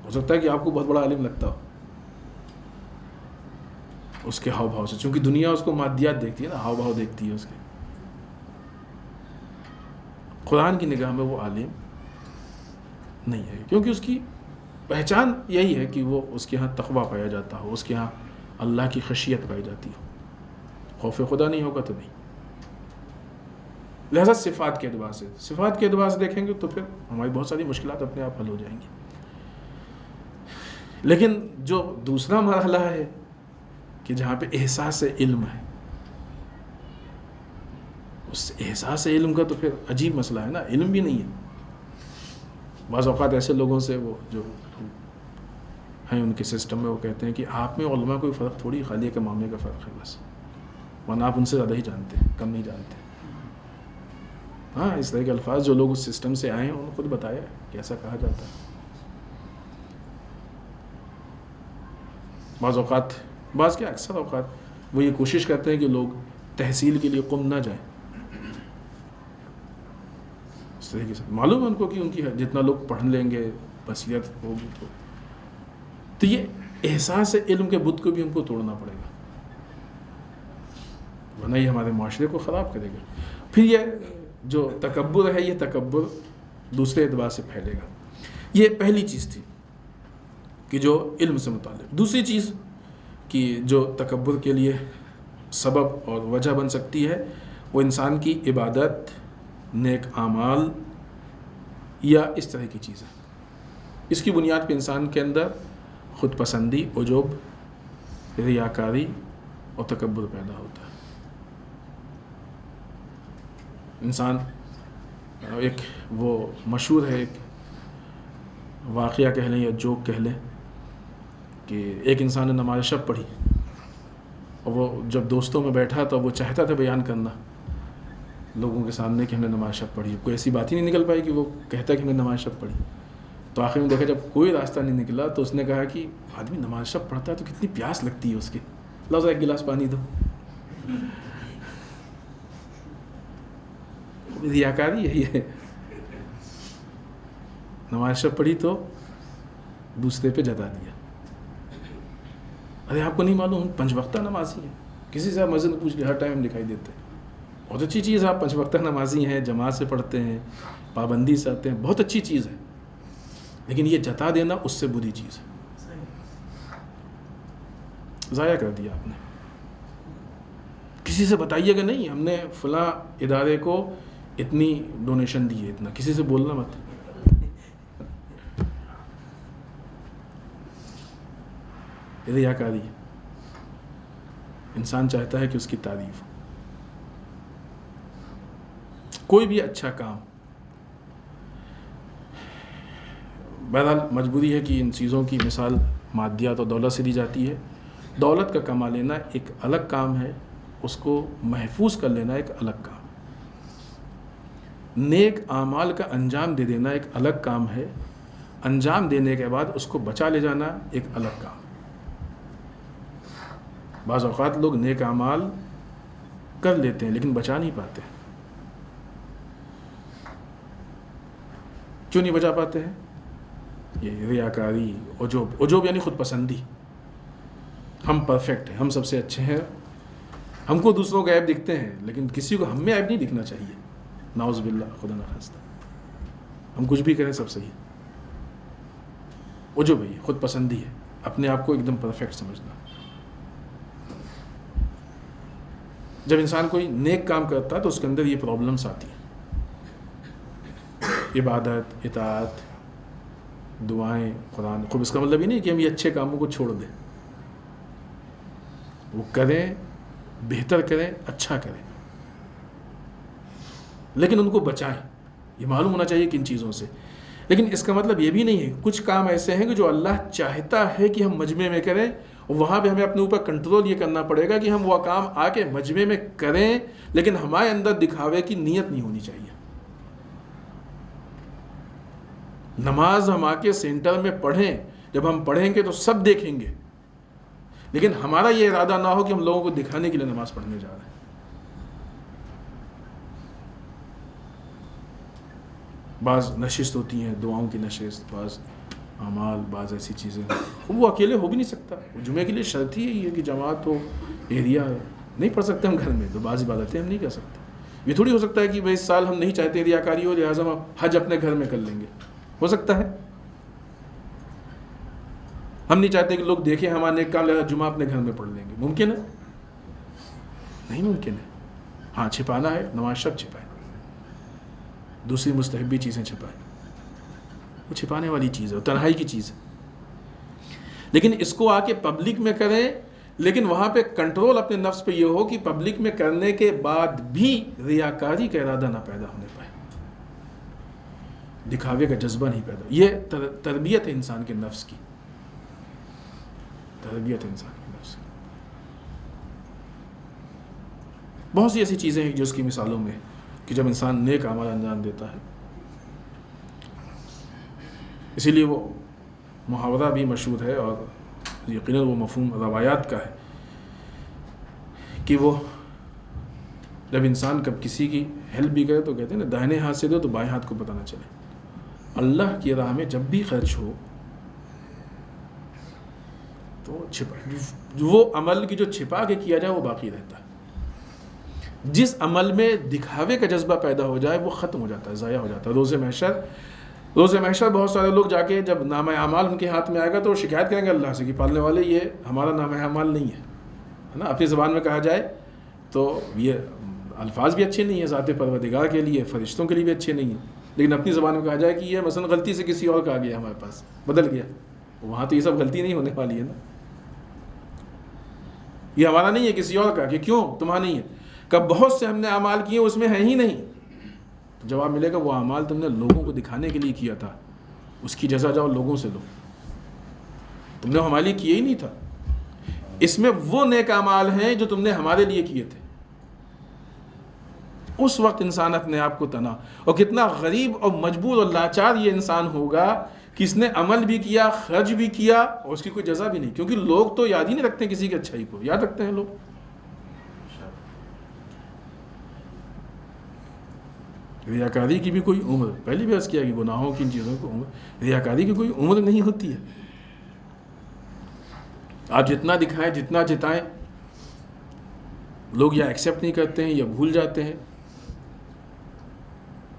ہو سکتا ہے کہ آپ کو بہت بڑا عالم لگتا ہو اس کے ہاؤ بھاؤ سے، چونکہ دنیا اس کو مادیات دیکھتی ہے نا، ہاؤ بھاؤ دیکھتی ہے اس کے. قرآن کی نگاہ میں وہ عالم نہیں ہے، کیونکہ اس کی پہچان یہی ہے کہ وہ اس کے ہاں تقویٰ پایا جاتا ہو، اس کے ہاں اللہ کی خشیت پائی جاتی ہو. خوف خدا نہیں ہوگا تو نہیں. لہذا صفات کے اعتبار سے دیکھیں گے تو پھر ہماری بہت ساری مشکلات اپنے آپ حل ہو جائیں گی. لیکن جو دوسرا مرحلہ ہے کہ جہاں پہ احساس علم ہے، اس احساس علم کا تو پھر عجیب مسئلہ ہے نا. علم بھی نہیں ہے. بعض اوقات ایسے لوگوں سے وہ جو ہیں ان کے سسٹم میں وہ کہتے ہیں کہ آپ میں علماء کوئی فرق تھوڑی، خالی کے معاملے کا فرق ہے بس، ورنہ آپ ان سے زیادہ ہی جانتے ہیں، کم نہیں جانتے. ہاں، اس طرح کے الفاظ جو لوگ اس سسٹم سے آئے ہیں انہوں نے خود بتایا کہ ایسا کہا جاتا ہے. بعض کے اکثر اوقات وہ یہ کوشش کرتے ہیں کہ لوگ تحصیل کے لیے قم نہ جائیں. اس طریقے سے معلوم ہے ان کو کہ ان کی جتنا لوگ پڑھ لیں گے بصیرت ہوگی تو یہ احساس علم کے بت کو بھی ہم کو توڑنا پڑے گا، ورنہ یہ ہمارے معاشرے کو خراب کرے گا. پھر یہ جو تکبر ہے، یہ تکبر دوسرے اعتبار سے پھیلے گا. یہ پہلی چیز تھی کہ جو علم سے متعلق. دوسری چیز کہ جو تکبر کے لیے سبب اور وجہ بن سکتی ہے وہ انسان کی عبادت، نیک اعمال یا اس طرح کی چیزیں. اس کی بنیاد پہ انسان کے اندر خود پسندی، عجب، ریاکاری اور تکبر پیدا ہوتا ہے. انسان ایک وہ مشہور ہے، ایک واقعہ کہہ لیں یا جوک کہہ لیں کہ ایک انسان نے نماز شب پڑھی اور وہ جب دوستوں میں بیٹھا تو وہ چاہتا تھا بیان کرنا لوگوں کے سامنے کہ ہم نے نماز شب پڑھی. کوئی ایسی بات ہی نہیں نکل پائی کہ وہ کہتا کہ ہم نے نماز شب پڑھی. تو آخر میں دیکھا جب کوئی راستہ نہیں نکلا تو اس نے کہا کہ آدمی نماز شب پڑھتا ہے تو کتنی پیاس لگتی ہے اس کی. لاؤ ذرا ایک گلاس پانی دو. ریاکاری ہے یہ. نماز شب پڑھی تو دوسرے پہ جتا دیا. ارے آپ کو نہیں معلوم ہم 5 وقتہ نمازی ہیں؟ کسی سے آپ مسجد پوچھ لیں، ہر ٹائم ہم دکھائی دیتے ہیں. بہت اچھی چیز ہے، آپ 5 وقتہ نمازی ہیں، جماعت سے پڑھتے ہیں، پابندی سے آتے ہیں، بہت اچھی چیز ہے. لیکن یہ جتا دینا اس سے بری چیز ہے. ضائع کر دیا آپ نے. کسی سے بتائیے گا نہیں ہم نے فلاں ادارے کو اتنی ڈونیشن دی ہے، اتنا. کسی سے بولنا مت. ریاکاری. انسان چاہتا ہے کہ اس کی تعریف. کوئی بھی اچھا کام، بہرحال مجبوری ہے کہ ان چیزوں کی مثال مادیات اور دولت سے دی جاتی ہے. دولت کا کما لینا ایک الگ کام ہے، اس کو محفوظ کر لینا ایک الگ کام. نیک اعمال کا انجام دے دینا ایک الگ کام ہے، انجام دینے کے بعد اس کو بچا لے جانا ایک الگ کام. بعض اوقات لوگ نیک اعمال کر لیتے ہیں لیکن بچا نہیں پاتے. کیوں نہیں بچا پاتے ہیں؟ یہ ریاکاری، عجوب یعنی خود پسندی. ہم پرفیکٹ ہیں، ہم سب سے اچھے ہیں، ہم کو دوسروں کے عیب دکھتے ہیں لیکن کسی کو ہم میں عیب نہیں دکھنا چاہیے. نعوذ باللہ، خدا نخواستہ. ہم کچھ بھی کریں سب صحیح. عجب ہے، خود پسندی ہے، اپنے آپ کو ایک دم پرفیکٹ سمجھنا. جب انسان کوئی نیک کام کرتا ہے تو اس کے اندر یہ پرابلمس آتی ہیں. عبادت، اطاعت، دعائیں، قرآن. خوب اس کا مطلب یہ نہیں کہ ہم یہ اچھے کاموں کو چھوڑ دیں. وہ کریں، بہتر کریں، اچھا کریں، لیکن ان کو بچائیں. یہ معلوم ہونا چاہیے کن چیزوں سے. لیکن اس کا مطلب یہ بھی نہیں ہے. کچھ کام ایسے ہیں کہ جو اللہ چاہتا ہے کہ ہم مجمع میں کریں، اور وہاں پہ ہمیں اپنے اوپر کنٹرول یہ کرنا پڑے گا کہ ہم وہ کام آ کے مجمع میں کریں، لیکن ہمارے اندر دکھاوے کی نیت نہیں ہونی چاہیے. نماز ہم آ کے سینٹر میں پڑھیں، جب ہم پڑھیں گے تو سب دیکھیں گے، لیکن ہمارا یہ ارادہ نہ ہو کہ ہم لوگوں کو دکھانے کے لیے نماز پڑھنے جا رہے ہیں. بعض نشست ہوتی ہیں، دعاؤں کی نشست، بعض اعمال، بعض ایسی چیزیں وہ اکیلے ہو بھی نہیں سکتا. جمعے کے لیے شرط ہی یہ ہے کہ جماعت ہو، ایریا ہے. نہیں پڑھ سکتے ہم گھر میں تو بعض عبادتیں ہم نہیں کر سکتے. یہ تھوڑی ہو سکتا ہے کہ بھائی اس سال ہم نہیں چاہتے ریاکاری ہو، لہٰذا ہم حج اپنے گھر میں کر لیں گے. ہو سکتا ہے. ہم نہیں چاہتے کہ لوگ دیکھیں ہمارا نیک کام، لہٰذا جمعہ اپنے گھر میں پڑھ لیں گے. ممکن ہے؟ نہیں ممکن ہے. ہاں چھپانا ہے، نماز شب چھپائے، دوسری مستحبی چیزیں چھپائے. وہ چھپانے والی چیز ہے، تنہائی کی چیز ہے. لیکن اس کو آ کے پبلک میں کریں، لیکن وہاں پہ کنٹرول اپنے نفس پہ یہ ہو کہ پبلک میں کرنے کے بعد بھی ریاکاری کا ارادہ نہ پیدا ہونے پائے، دکھاوے کا جذبہ نہیں پیدا. یہ تربیت ہے انسان کے نفس کی. تربیت ہے انسان کے نفس کی. بہت سی ایسی چیزیں ہیں جو اس کی مثالوں میں کہ جب انسان نیک اعمال انجام دیتا ہے. اسی لیے وہ محاورہ بھی مشہور ہے اور یقیناً وہ مفہوم روایات کا ہے کہ وہ جب انسان کب کسی کی ہیلپ بھی کرے تو کہتے ہیں نا، دائنے ہاتھ سے دو تو بائیں ہاتھ کو پتہ نہ چلے. اللہ کی راہ میں جب بھی خرچ ہو تو وہ عمل کی جو چھپا کے کیا جائے وہ باقی رہتا ہے. جس عمل میں دکھاوے کا جذبہ پیدا ہو جائے وہ ختم ہو جاتا ہے، ضائع ہو جاتا ہے. روز محشر بہت سارے لوگ جا کے جب نامہ اعمال ان کے ہاتھ میں آئے گا تو وہ شکایت کریں گے اللہ سے کہ پالنے والے یہ ہمارا نامہ اعمال نہیں ہے نا. اپنی زبان میں کہا جائے تو یہ الفاظ بھی اچھے نہیں ہیں ذات پروردگار کے لیے، فرشتوں کے لیے بھی اچھے نہیں ہیں. لیکن اپنی زبان میں کہا جائے کہ یہ مثلا غلطی سے کسی اور کا آ گیا، ہمارے پاس بدل گیا. وہاں تو یہ سب غلطی نہیں ہونے والی ہے نا. یہ ہمارا نہیں ہے، کسی اور کا. کہ کیوں تمہارا نہیں ہے؟ کہ بہت سے ہم نے اعمال کیے اس میں ہیں ہی نہیں. جواب ملے گا وہ اعمال تم نے لوگوں کو دکھانے کے لیے کیا تھا، اس کی جزا جاؤ لوگوں سے لو، تم نے ہمارے لیے کیے ہی نہیں تھا. اس میں وہ نیک اعمال ہیں جو تم نے ہمارے لیے کیے تھے. اس وقت انسان اپنے آپ کو تنا، اور کتنا غریب اور مجبور اور لاچار یہ انسان ہوگا کس نے عمل بھی کیا، خرچ بھی کیا اور اس کی کوئی جزا بھی نہیں، کیونکہ لوگ تو یاد ہی نہیں رکھتے کسی کی اچھائی کو، یاد رکھتے ہیں لوگ. ریاکاری کی بھی کوئی عمر، پہلی بھی عرض کیا کہ گناہوں کی ان چیزوں کو عمر، ریاکاری کی کوئی عمر نہیں ہوتی ہے. آپ جتنا دکھائیں، جتنا جتائیں، لوگ یا ایکسیپٹ نہیں کرتے ہیں یا بھول جاتے ہیں.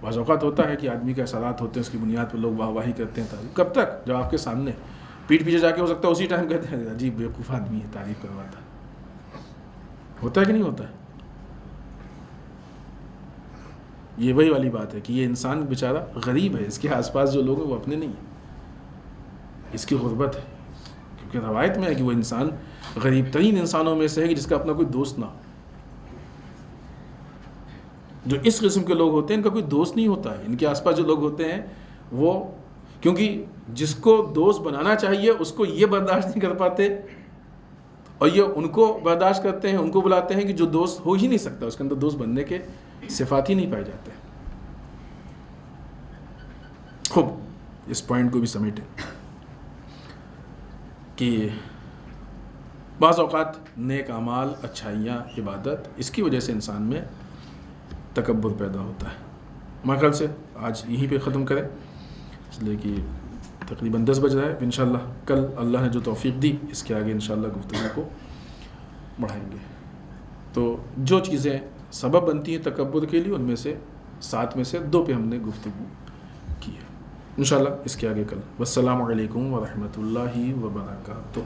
بعض اوقات ہوتا ہے کہ آدمی کے اثرات ہوتے ہیں، اس کی بنیاد پر لوگ واہ واہی کرتے ہیں، تعریف. کب تک؟ جب آپ کے سامنے پیٹھ پیچھے جا کے ہو سکتا ہے اسی ٹائم کہتے ہیں عجیب بیوقوف آدمی ہے، تعریف کرواتا. ہوتا ہے کہ نہیں ہوتا ہے؟ یہ وہی والی بات ہے کہ یہ انسان بیچارہ غریب ہے، اس کے آس پاس جو لوگ ہیں وہ اپنے نہیں ہیں، اس کی غربت ہے. کیونکہ روایت میں ہے کہ وہ انسان غریب ترین انسانوں میں سے ہے کہ جس کا اپنا کوئی دوست نہ ہو. جو اس قسم کے لوگ ہوتے ہیں ان کا کوئی دوست نہیں ہوتا ہے. ان کے آس پاس جو لوگ ہوتے ہیں وہ، کیونکہ جس کو دوست بنانا چاہیے اس کو یہ برداشت نہیں کر پاتے، اور یہ ان کو برداشت کرتے ہیں، ان کو بلاتے ہیں کہ جو دوست ہو ہی نہیں سکتا، اس کے اندر دوست بننے کے صفات ہی نہیں پائے جاتے. خوب اس پوائنٹ کو بھی سمیٹیں کہ بعض اوقات نیک اعمال، اچھائیاں، عبادت، اس کی وجہ سے انسان میں تکبر پیدا ہوتا ہے. ہمارے خیال سے آج یہیں پہ ختم کریں، اس لیے کہ تقریباً 10 بج رہا ہے. انشاءاللہ کل اللہ نے جو توفیق دی اس کے آگے انشاءاللہ گفتگو کو بڑھائیں گے. تو جو چیزیں سبب بنتی ہیں تکبر کے لیے، ان میں سے 7 میں سے 2 پہ ہم نے گفتگو کی ہے. انشاءاللہ اس کے آگے کل. والسلام علیکم ورحمۃ اللہ وبرکاتہ.